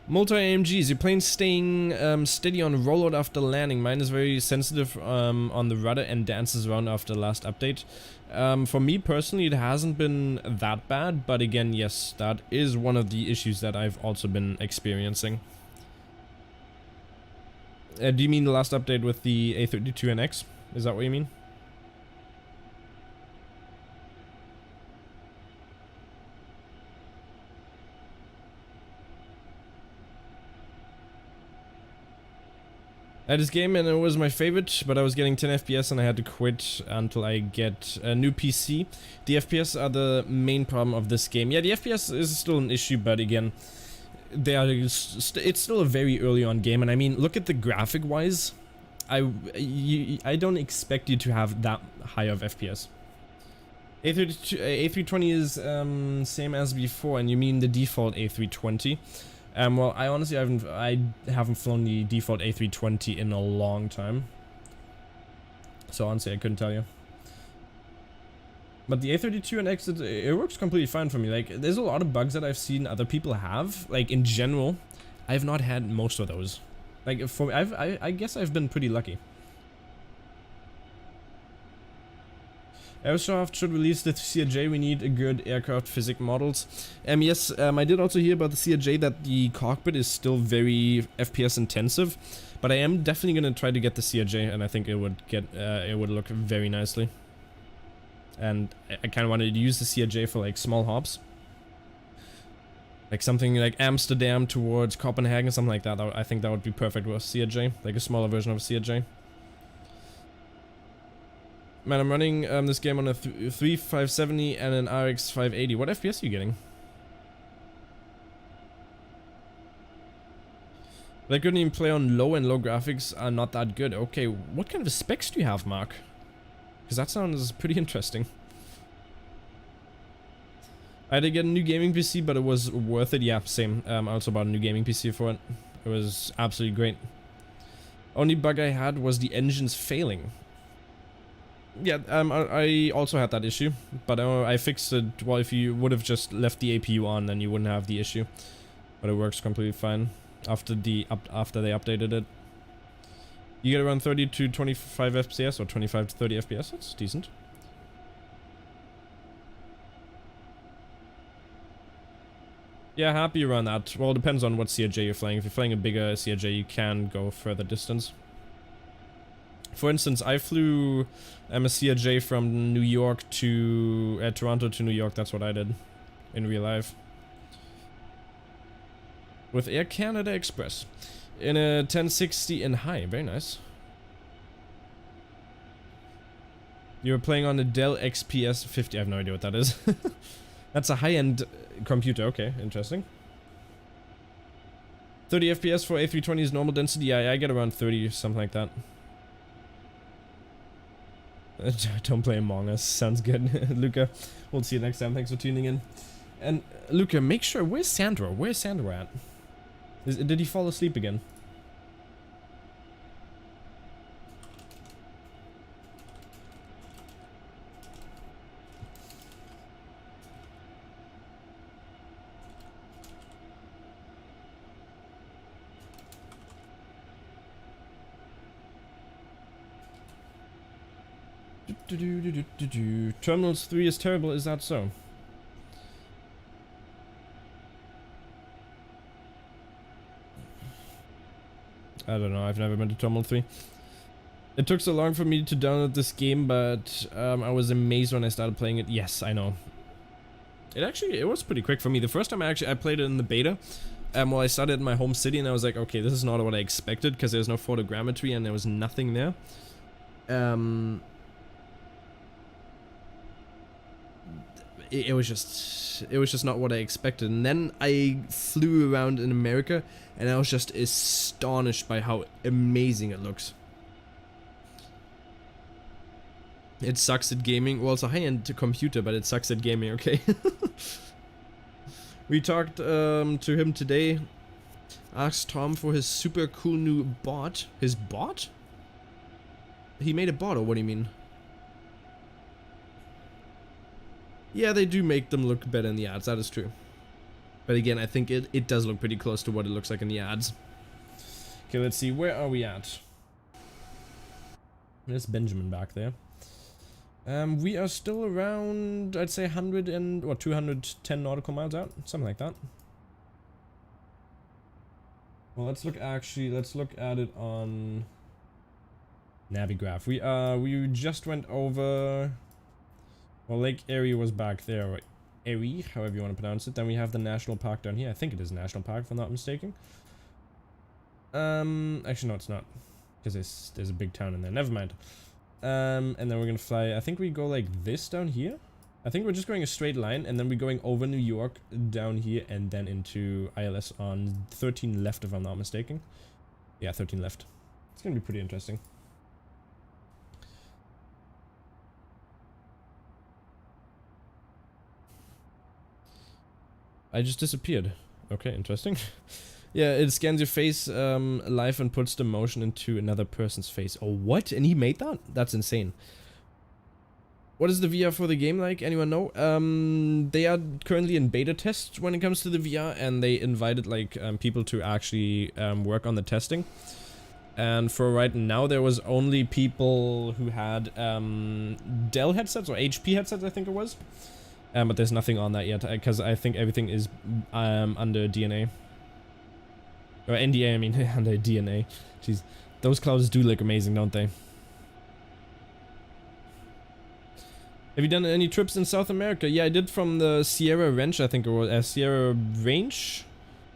A: Multi-AMGs, your plane's staying steady on rollout after landing. Mine is very sensitive on the rudder and dances around after the last update. For me personally, it hasn't been that bad, but again, yes, that is one of the issues that I've also been experiencing. Do you mean the last update with the A32NX? Is that what you mean? I had this game and it was my favorite, but I was getting 10 FPS and I had to quit until I get a new PC. The FPS are the main problem of this game. Yeah, the FPS is still an issue, but again, it's still a very early on game, and I mean, look at the graphic wise. I don't expect you to have that high of FPS. A320 is same as before, and you mean the default A320? Well, I honestly haven't flown the default A320 in a long time, so honestly I couldn't tell you. But the A32NX, it works completely fine for me. Like, there's a lot of bugs that I've seen other people have. Like, in general, I've not had most of those. Like, I guess I've been pretty lucky. Airsoft should release the CRJ. We need a good aircraft physics models. Yes, I did also hear about the CRJ that the cockpit is still very FPS intensive, but I am definitely gonna try to get the CRJ, and I think it would look very nicely. And I kind of wanted to use the CRJ for like small hops, like something like Amsterdam towards Copenhagen, something like that. I think that would be perfect with CRJ, like a smaller version of CRJ. Man, I'm running this game on a 3570 and an RX 580. What FPS are you getting? But I couldn't even play on low, and low graphics are not that good. Okay, what kind of specs do you have, Mark? Because that sounds pretty interesting. I had to get a new gaming PC, but it was worth it. Yeah, same. I also bought a new gaming PC for it. It was absolutely great. Only bug I had was the engines failing. Yeah, I also had that issue, but I fixed it. Well, if you would have just left the APU on, then you wouldn't have the issue. But it works completely fine after they updated it. You get around 30 to 25 FPS or 25 to 30 FPS. That's decent. Yeah, happy around that. Well, it depends on what CRJ you're flying. If you're flying a bigger CRJ, you can go further distance. For instance, I flew a CRJ from New York to Toronto to New York. That's what I did in real life with Air Canada Express in a 1060 and high. Very nice. You're playing on a Dell XPS 50. I have no idea what that is. That's a high-end computer. Okay, interesting. 30 FPS for A320 is normal density. Yeah, I get around 30, something like that. Don't play Among Us. Sounds good. Luca, we'll see you next time. Thanks for tuning in. And Luca, make sure, where's Sandro? Where's Sandro at? Did he fall asleep again? Terminals 3 is terrible, is that so? I don't know, I've never been to Terminal 3. It took so long for me to download this game, but I was amazed when I started playing it. Yes, I know. It was pretty quick for me. The first time I played it in the beta, well, I started in my home city and I was like, okay, this is not what I expected, because there's no photogrammetry and there was nothing there. It was just not what I expected. And then I flew around in America and I was just astonished by how amazing it looks. It sucks at gaming. Well, it's a high-end computer, but it sucks at gaming, okay? We talked to him today. Asked Tom for his super cool new bot. His bot? He made a bot, or what do you mean? Yeah, they do make them look better in the ads, that is true. But again, I think it does look pretty close to what it looks like in the ads. Okay, let's see, where are we at? There's Benjamin back there. We are still around, I'd say 100 and, what, 210 nautical miles out? Something like that. Well, let's look at it on Navigraph. We just went over... Well, Lake Erie was back there, or Erie, however you want to pronounce it. Then we have the national park down here. I think it is national park, if I'm not mistaken. Actually, no, it's not, because there's a big town in there. Never mind. And then we're gonna fly. I think we go like this down here. I think we're just going a straight line, and then we're going over New York down here, and then into ILS on 13 left, if I'm not mistaken. Yeah, 13 left. It's gonna be pretty interesting. I just disappeared. Okay, interesting. Yeah, it scans your face live and puts the motion into another person's face. Oh, what? And he made that? That's insane. What is the VR for the game like? Anyone know? They are currently in beta tests when it comes to the VR, and they invited like people to actually work on the testing. And for right now, there was only people who had Dell headsets or HP headsets, I think it was. But there's nothing on that yet, because I think everything is under DNA. Or NDA, I mean, under DNA. Jeez, those clouds do look amazing, don't they? Have you done any trips in South America? Yeah, I did from the Sierra Ranch, I think it was. Sierra Range?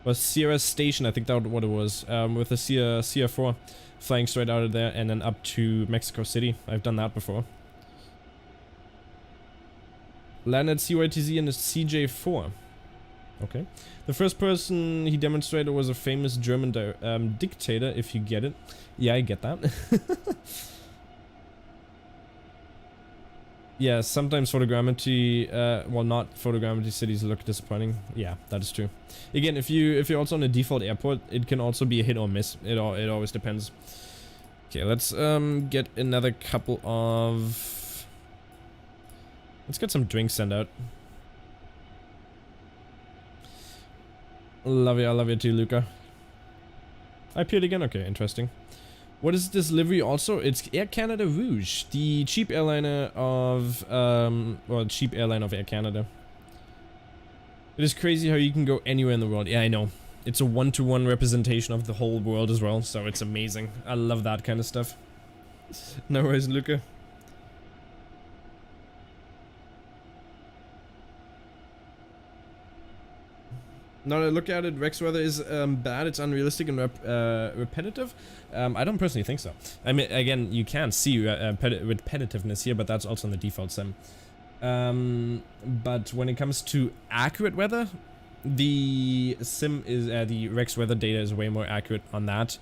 A: Or Sierra Station, I think that was what it was. With the Sierra 4 flying straight out of there and then up to Mexico City. I've done that before. Landed CYTZ in a CJ4. Okay. The first person he demonstrated was a famous German dictator, if you get it. Yeah, I get that. Yeah, sometimes photogrammetry, well, not photogrammetry cities look disappointing. Yeah, that is true. Again, if you're also on a default airport, it can also be a hit or miss. It always depends. Okay, let's get another couple of... Let's get some drinks sent out. Love you, I love you too, Luca. I appeared again? Okay, interesting. What is this livery also? It's Air Canada Rouge, the cheap airliner of, well, cheap airline of Air Canada. It is crazy how you can go anywhere in the world. Yeah, I know. It's a one-to-one representation of the whole world as well, so it's amazing. I love that kind of stuff. No worries, Luca. Now that I look at it, Rex weather is bad, it's unrealistic and repetitive. I don't personally think so. I mean, again, you can see repetitiveness here, but that's also in the default sim. But when it comes to accurate weather, the sim is the Rex weather data is way more accurate on that,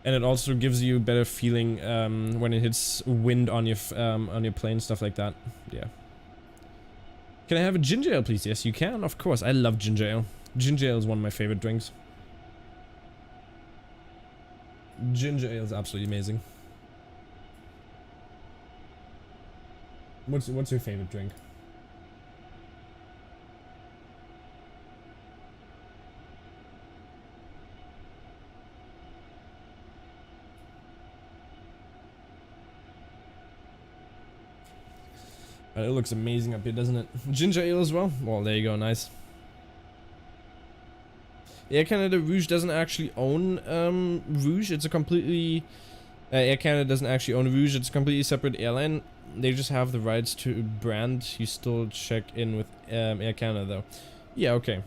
A: and it also gives you a better feeling when it hits wind on your plane, stuff like that. Yeah. Can I have a ginger ale, please? Yes, you can. Of course, I love ginger ale. Ginger ale is one of my favorite drinks. Ginger ale is absolutely amazing. What's your favorite drink? It looks amazing up here, doesn't it? Ginger ale as well? Well, there you go, nice. Air Canada Rouge doesn't actually own Rouge. It's a completely... Air Canada doesn't actually own Rouge. It's a completely separate airline. They just have the rights to brand. You still check in with Air Canada though. Yeah, okay.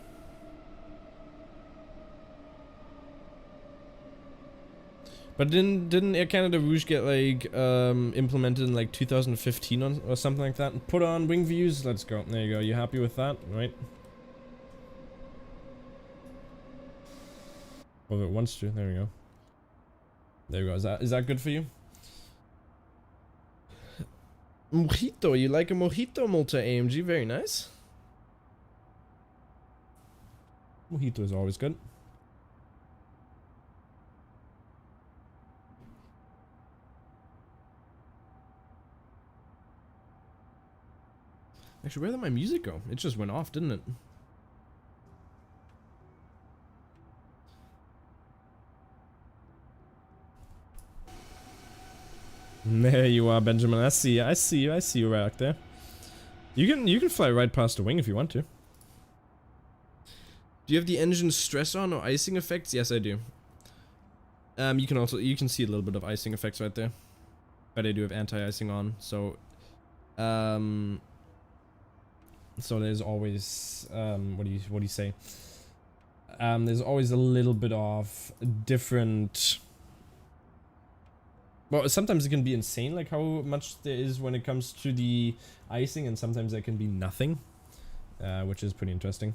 A: But didn't Air Canada Rouge get like implemented in like 2015 or something like that? Put on wing views. Let's go. There you go. You happy with that, right? Well, if it wants to, there we go. There we go. Is that good for you? Mojito, you like a mojito, Malta AMG? Very nice. Mojito is always good. Actually, where did my music go? It just went off, didn't it? There you are, Benjamin. I see you. I see you. I see you right out there. You can fly right past the wing if you want to. Do you have the engine stress on or icing effects? Yes, I do. You can see a little bit of icing effects right there. But I do have anti-icing on, so so there's always what do you say? There's always a little bit of different. Well, sometimes it can be insane, like how much there is when it comes to the icing, and sometimes there can be nothing, which is pretty interesting.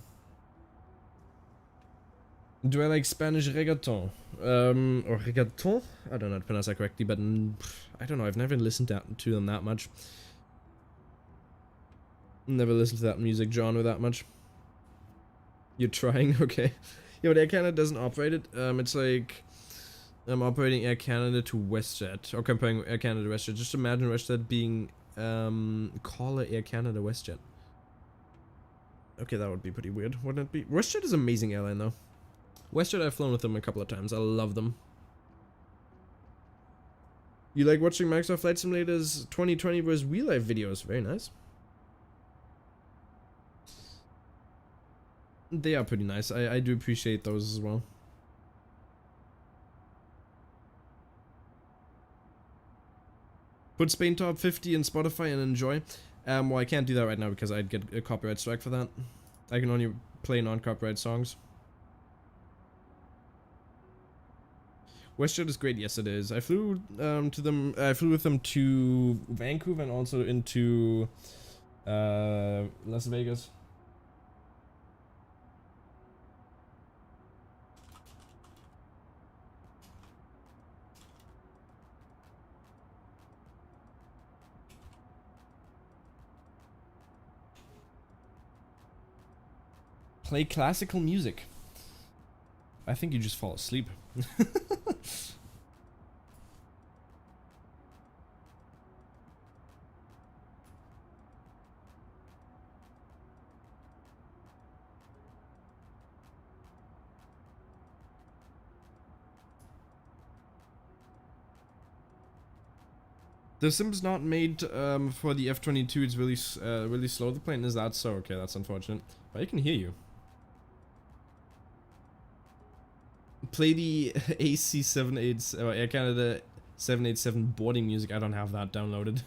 A: Do I like Spanish reggaeton? Or reggaeton? I don't know how to pronounce that correctly, but I don't know, I've never listened to them that much. Never listened to that music genre that much. You're trying? Okay. Yeah, but Air Canada doesn't operate it. It's like... I'm operating Air Canada to WestJet, or comparing Air Canada to WestJet. Just imagine WestJet being caller Air Canada WestJet. Okay, that would be pretty weird, wouldn't it be? WestJet is an amazing airline though. WestJet, I've flown with them a couple of times. I love them. You like watching Microsoft Flight Simulator's 2020 vs. real life videos? Very nice. They are pretty nice. I do appreciate those as well. Put Spain top 50 in Spotify and enjoy. Well, I can't do that right now because I'd get a copyright strike for that. I can only play non-copyright songs. WestJet is great. Yes, it is. I flew I flew with them to Vancouver and also into Las Vegas. Play classical music. I think you just fall asleep. The sim's not made for the F-22. It's really slow. The plane is that so? Okay, that's unfortunate. But I can hear you. Play the AC-78 or Air Canada 787 boarding music. I don't have that downloaded.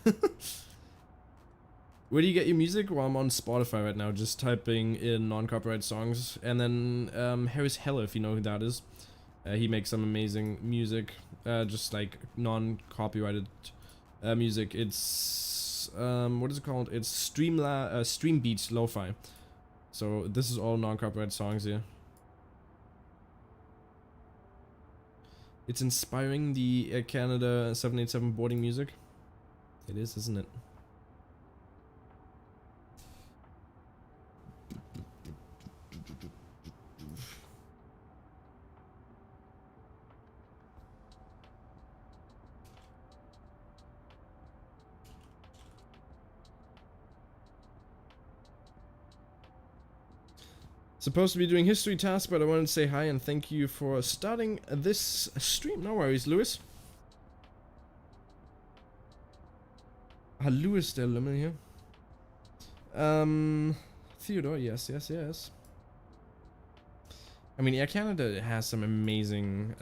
A: Where do you get your music? Well, I'm on Spotify right now, just typing in non-copyright songs. And then Harris Heller, if you know who that is. He makes some amazing music, just like non-copyrighted music. It's, what is it called? It's Stream Beats Lo-Fi. So this is all non-copyright songs here. It's inspiring the Air Canada 787 boarding music. It is, isn't it? Supposed to be doing history tasks, but I wanted to say hi and thank you for starting this stream. No worries, Lewis. Lewis der Lümmel here. Theodore, yes. I mean, Air Canada has some amazing,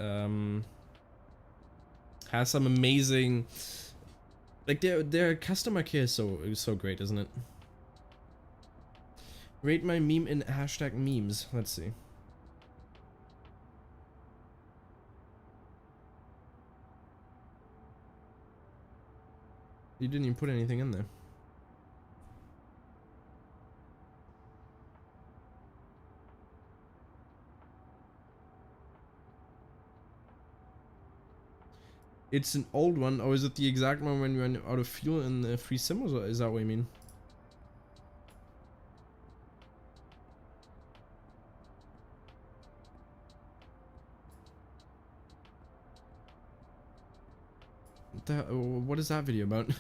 A: like their customer care is so great, isn't it? Rate my meme in hashtag memes. Let's see. You didn't even put anything in there. It's an old one, or is it the exact one when you ran out of fuel in the free simmers, or is that what you mean? What is that video about?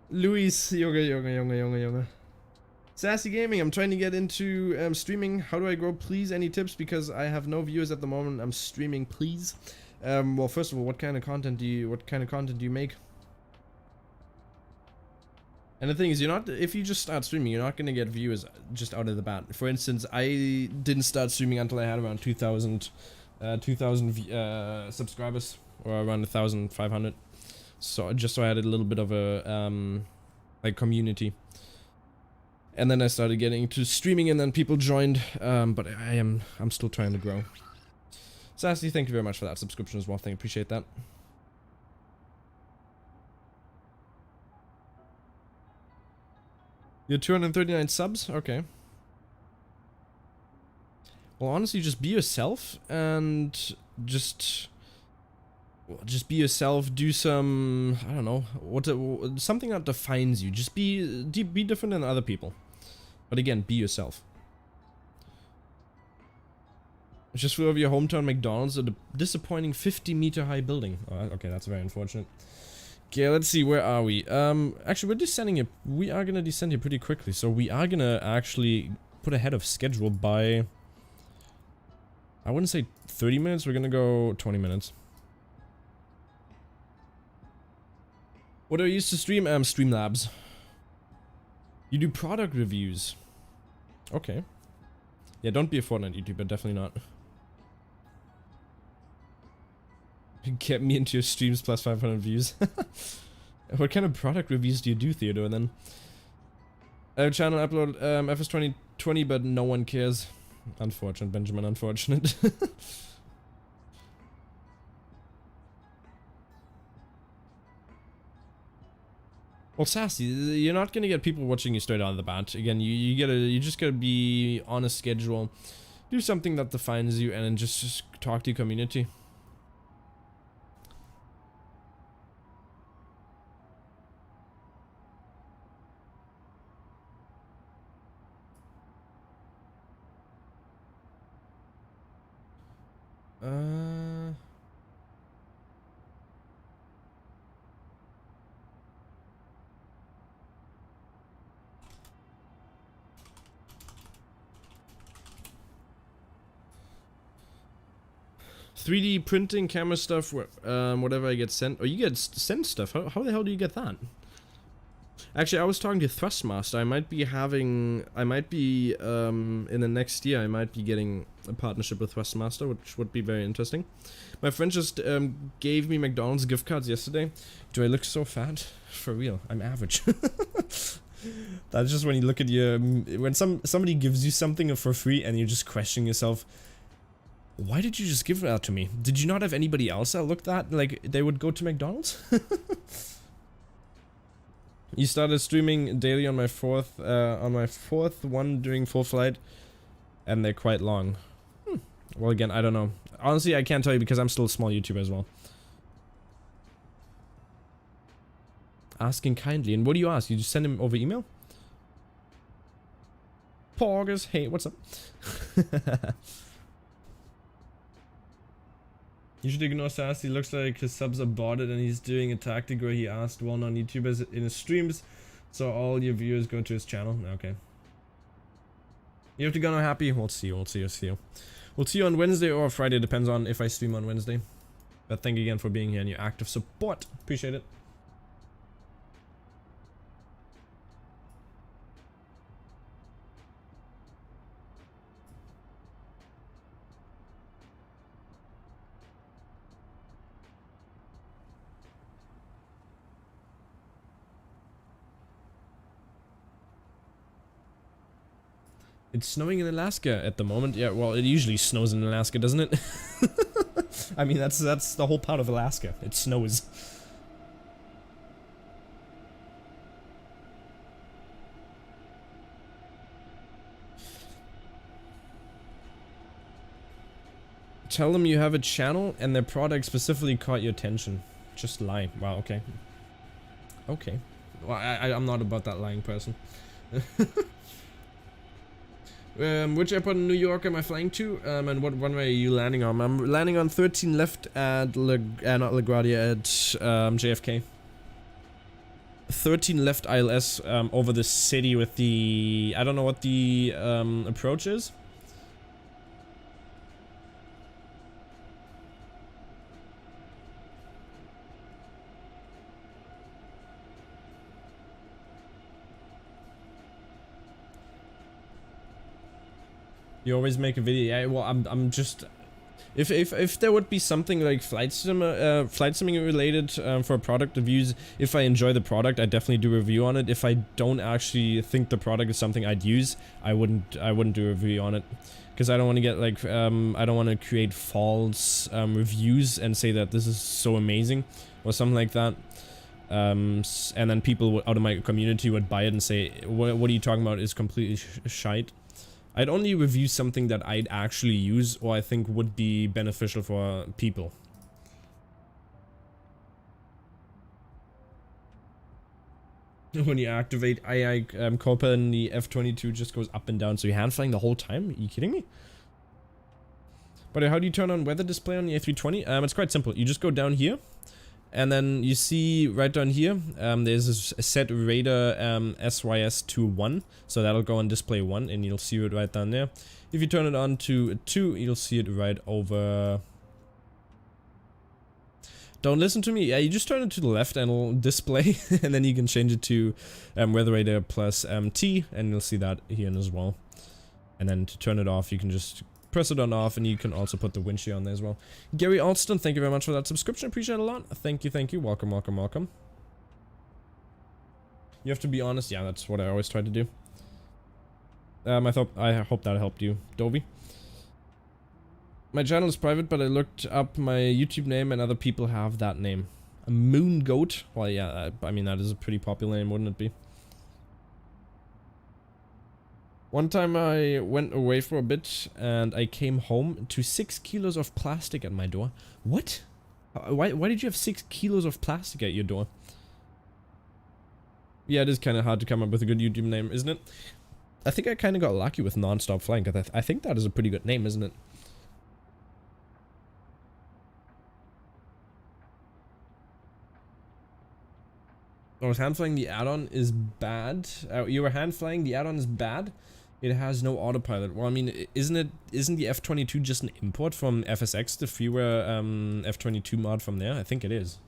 A: Luis, Junge. Sassy Gaming, I'm trying to get into streaming. How do I grow? Please, any tips? Because I have no viewers at the moment. I'm streaming, please. Well, first of all, what kind of content do you make? And the thing is, if you just start streaming, you're not gonna get viewers just out of the bat. For instance, I didn't start streaming until I had around 2,000 subscribers, or around 1,500. So just I had a little bit of a like community. And then I started getting into streaming, and then people joined. But I'm still trying to grow. Sassy, thank you very much for that subscription as well. Thank you, appreciate that. You're 239 subs? Okay. Well, honestly, just be yourself and just be yourself. Do some, I don't know, something that defines you. Just be different than other people. But again, be yourself. Just flew over your hometown McDonald's at a disappointing 50-meter high building. Oh, okay, that's very unfortunate. Okay, let's see, where are we? Actually, we're descending here. We are gonna descend here pretty quickly, so we are gonna actually put ahead of schedule by, I wouldn't say 30 minutes, we're gonna go 20 minutes. What are you used to stream? Streamlabs. You do product reviews. Okay. Yeah, don't be a Fortnite YouTuber, definitely not. Get me into your streams plus 500 views. What kind of product reviews do you do, Theodore, then? I have a channel upload FS 2020, but no one cares. Unfortunate, Benjamin, unfortunate. Well, Sassy, you're not gonna get people watching you straight out of the bat. Again, you just gotta be on a schedule, do something that defines you, and then just talk to your community. .3D printing, camera stuff, whatever I get sent. Oh, you get sent stuff. How the hell do you get that? Actually, I was talking to Thrustmaster. I might be in the next year, I might be getting a partnership with Thrustmaster, which would be very interesting. My friend just gave me McDonald's gift cards yesterday. Do I look so fat? For real, I'm average. That's just when you look at your... When somebody gives you something for free and you're just questioning yourself, why did you just give that to me? Did you not have anybody else that looked that like they would go to McDonald's? You started streaming daily on my fourth one during full flight, and they're quite long. Well, again, I don't know. Honestly, I can't tell you because I'm still a small YouTuber as well. Asking kindly. And what do you ask? You just send him over email? Poggers, hey, what's up? You should ignore Sass. He looks like his subs are botted and he's doing a tactic where he asked well-known YouTubers in his streams, so all your viewers go to his channel. Okay. You have to go now, Happy? We'll see you, we'll see you. We'll see you on Wednesday or Friday, depends on if I stream on Wednesday. But thank you again for being here and your active support. Appreciate it. It's snowing in Alaska at the moment. Yeah, well, it usually snows in Alaska, doesn't it? I mean, that's the whole part of Alaska. It snows. Tell them you have a channel and their product specifically caught your attention. Just lie. Wow, okay. Okay. Well, I'm not about that lying person. Which airport in New York am I flying to? And what runway are you landing on? I'm landing on 13 left at not LaGuardia, at JFK. 13 left ILS over the city with the... I don't know what the approach is. You always make a video. Yeah, well, I'm just... If there would be something like flight simming related for a product reviews, if I enjoy the product, I'd definitely do a review on it. If I don't actually think the product is something I'd use, I wouldn't do a review on it. Because I don't want to get like, I don't want to create false reviews and say that this is so amazing or something like that. And then people out of my community would buy it and say, what are you talking about? It's completely shite. I'd only review something that I'd actually use or I think would be beneficial for people. When you activate AI Corpa and the F-22 just goes up and down, so you're hand flying the whole time? Are you kidding me? But how do you turn on weather display on the A320? It's quite simple. You just go down here. And then you see right down here, there's a set radar SYS to 1, so that'll go on display 1 and you'll see it right down there. If you turn it on to 2, you'll see it right over... Don't listen to me, yeah, you just turn it to the left and it'll display, and then you can change it to weather radar plus T, and you'll see that here as well. And then to turn it off, you can just press it on off, and you can also put the wind shear on there as well. Gary Alston, thank you very much for that subscription. Appreciate it a lot. Thank you, thank you. Welcome, welcome, welcome. You have to be honest. Yeah, that's what I always try to do. I hope that helped you, Dovey. My channel is private, but I looked up my YouTube name, and other people have that name. A Moon Goat. Well, yeah, I mean that is a pretty popular name, wouldn't it be? One time I went away for a bit and I came home to 6 kilos of plastic at my door. What? Why did you have 6 kilos of plastic at your door? Yeah, it is kind of hard to come up with a good YouTube name, isn't it? I think I kind of got lucky with Non-Stop Flying, because I think that is a pretty good name, isn't it? I was hand flying, the add-on is bad. You were hand flying, the add-on is bad. It has no autopilot. Well, I mean, isn't the F-22 just an import from FSX, the freeware F-22 mod from there? I think it is.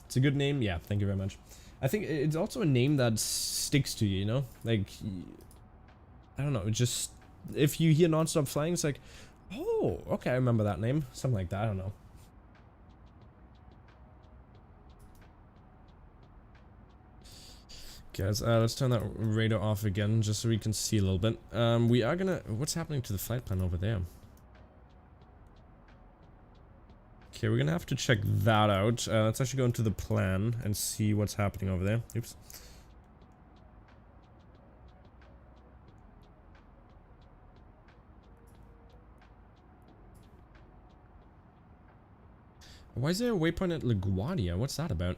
A: It's a good name. Yeah, thank you very much. I think it's also a name that sticks to you, you know? Like, I don't know, it just, if you hear non-stop flying, it's like, oh, okay, I remember that name. Something like that, I don't know. Guys, let's turn that radar off again, just so we can see a little bit. We are gonna, what's happening to the flight plan over there? Okay, we're gonna have to check that out. Let's actually go into the plan and see what's happening over there. Oops. Why is there a waypoint at LaGuardia? What's that about?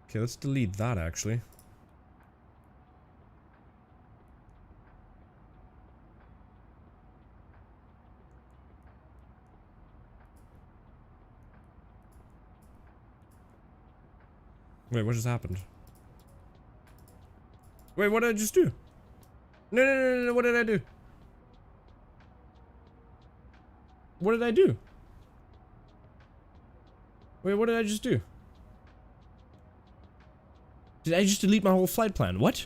A: Okay, let's delete that actually. Wait, what just happened? Wait, what did I just do? No, what did I do? What did I do? Wait, what did I just do? Did I just delete my whole flight plan? What?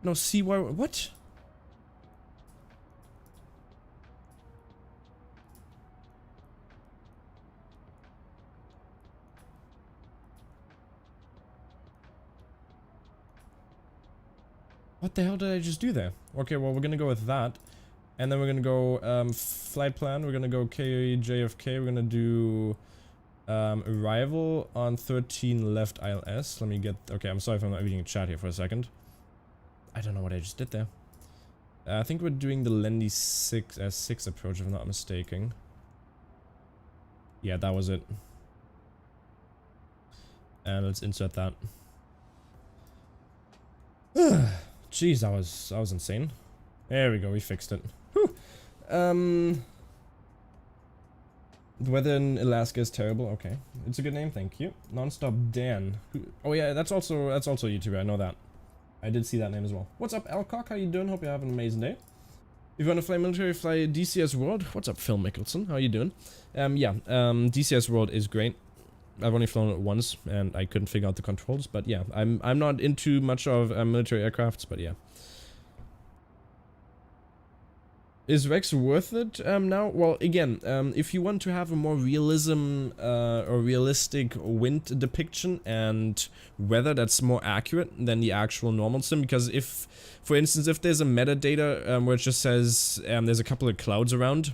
A: No, see why, what? What the hell did I just do there? Okay, well, we're gonna go with that. And then we're gonna go, flight plan, we're gonna go KJFK, we're gonna do, arrival on 13 left ILS. Let me get, okay, I'm sorry if I'm not reading a chat here for a second. I don't know what I just did there. I think we're doing the Lendy 6 approach, if I'm not mistaken. Yeah, that was it. And let's insert that. Jeez, that was insane. There we go, we fixed it. Whew. The weather in Alaska is terrible. Okay, it's a good name, thank you. Nonstop Dan. Oh yeah, that's also a YouTuber. I know that. I did see that name as well. What's up, Alcock? How you doing? Hope you have an amazing day. If you want to fly military, fly DCS World. What's up, Phil Mickelson? How you doing? DCS World is great. I've only flown it once, and I couldn't figure out the controls. But yeah, I'm not into much of military aircrafts, but yeah. Is Rex worth it now? Well, again, if you want to have a more realism or realistic wind depiction and weather that's more accurate than the actual normal sim, because if, for instance, if there's a metadata where it just says there's a couple of clouds around,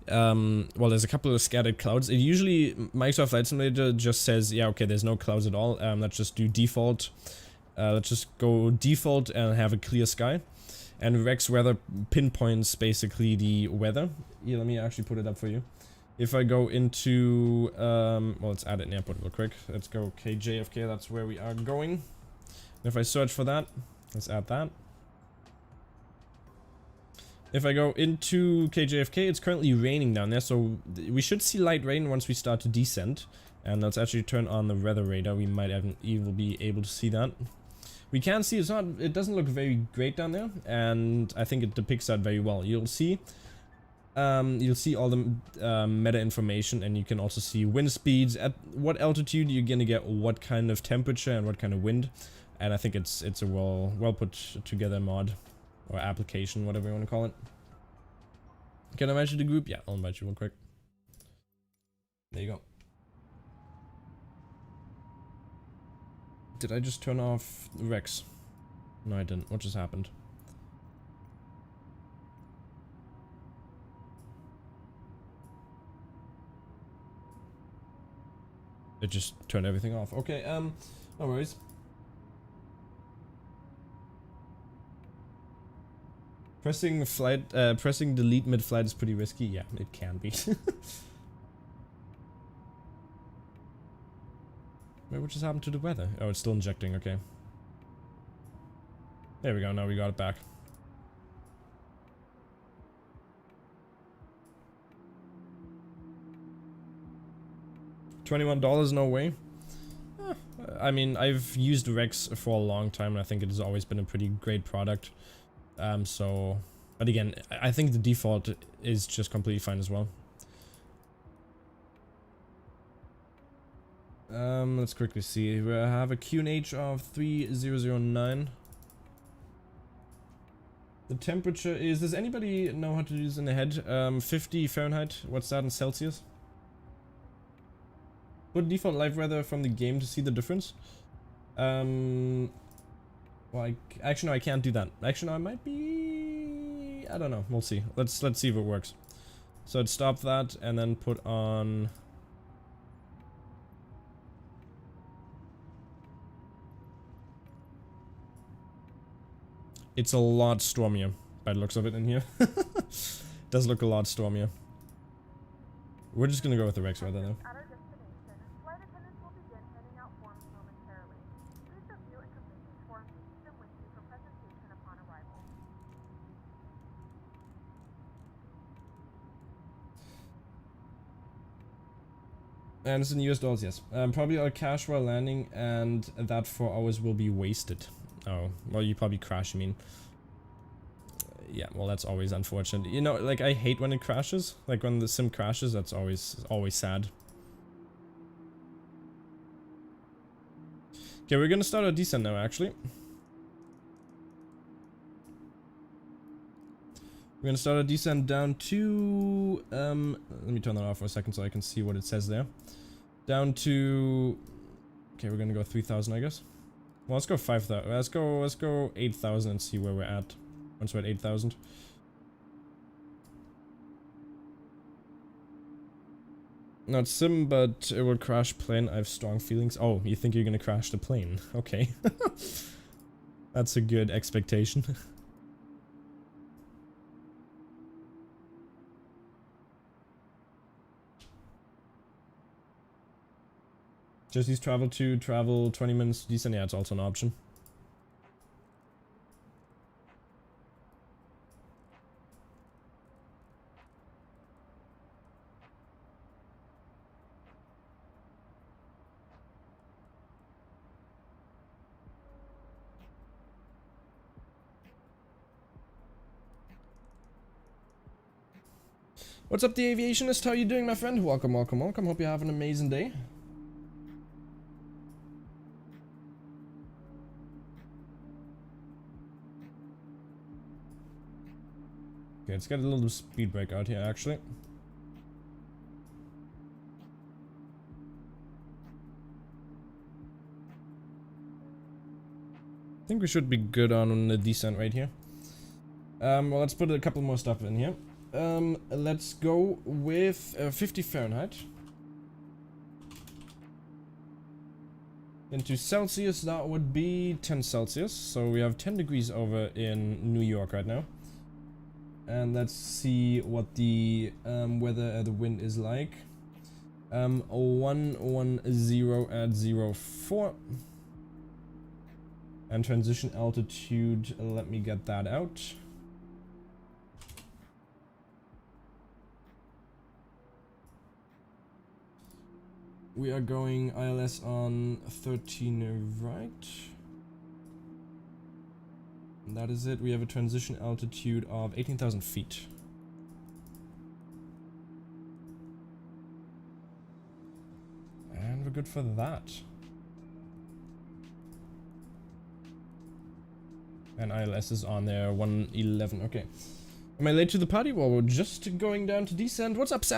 A: well, there's a couple of scattered clouds, it usually, Microsoft Flight Simulator just says, yeah, okay, there's no clouds at all, let's just do default, let's just go default and have a clear sky. And Rex weather pinpoints basically the weather. Yeah, let me actually put it up for you. If I go into, well, let's add it in airport real quick. Let's go KJFK, that's where we are going. And if I search for that, let's add that. If I go into KJFK, it's currently raining down there, so we should see light rain once we start to descend. And let's actually turn on the weather radar. We might even be able to see that. We can see it doesn't look very great down there, and I think it depicts that very well. You'll see all the meta information, and you can also see wind speeds, at what altitude you're gonna get what kind of temperature and what kind of wind. And I think it's a well put together mod or application, whatever you want to call it. Can I invite you to the group? Yeah, I'll invite you real quick. There you go. Did I just turn off Rex? No, I didn't. What just happened? It just turned everything off. Okay, no worries. Pressing delete mid-flight is pretty risky. Yeah, it can be. Wait, what just happened to the weather? Oh, it's still injecting, okay. There we go, now we got it back. $21, no way. I mean, I've used Rex for a long time, and I think it has always been a pretty great product. But But again, I think the default is just completely fine as well. Let's quickly see. We have a QNH of 3009. The temperature is, does anybody know how to do this in the head? 50 Fahrenheit, what's that in Celsius? Put default live weather from the game to see the difference. Well, actually no, I can't do that. Actually no, I might be, I don't know, we'll see. Let's see if it works. So I'd stop that and then put on... It's a lot stormier by the looks of it in here. Does look a lot stormier. We're just gonna go with the Rex weather though.
B: At our destination, flight attendants will begin handing out forms momentarily. Please review and complete these forms and keep them with you for presentation upon arrival.
A: And it's in US dollars, yes. Probably our cash while landing, and that 4 hours will be wasted. Oh, well, you probably crash, I mean. Yeah, well, that's always unfortunate. You know, like, I hate when it crashes. Like, when the sim crashes, that's always sad. Okay, we're gonna start our descent now, actually. We're gonna start our descent down to... let me turn that off for a second so I can see what it says there. Down to... Okay, we're gonna go 3,000, I guess. Well, let's go 5,000. Let's go 8,000 and see where we're at. Once we're at 8,000. Not sim, but it will crash plane. I have strong feelings. Oh, you think you're gonna crash the plane? Okay. That's a good expectation. Just use travel 20 minutes to descend. Yeah, it's also an option. What's up, the aviationist? How you doing, my friend? Welcome, welcome, welcome. Hope you have an amazing day. Okay, let's get a little speed break out here, actually. I think we should be good on the descent right here. Well, let's put a couple more stuff in here. Let's go with 50 Fahrenheit. Into Celsius, that would be 10 Celsius. So we have 10 degrees over in New York right now. And let's see what the weather, the wind is like. 110 at 04. And transition altitude, let me get that out. We are going ILS on 13 right. And that is it. We have a transition altitude of 18,000 feet. And we're good for that. And ILS is on there, 111. Okay. Am I late to the party? Well, we're just going down to descent. What's up, Sam?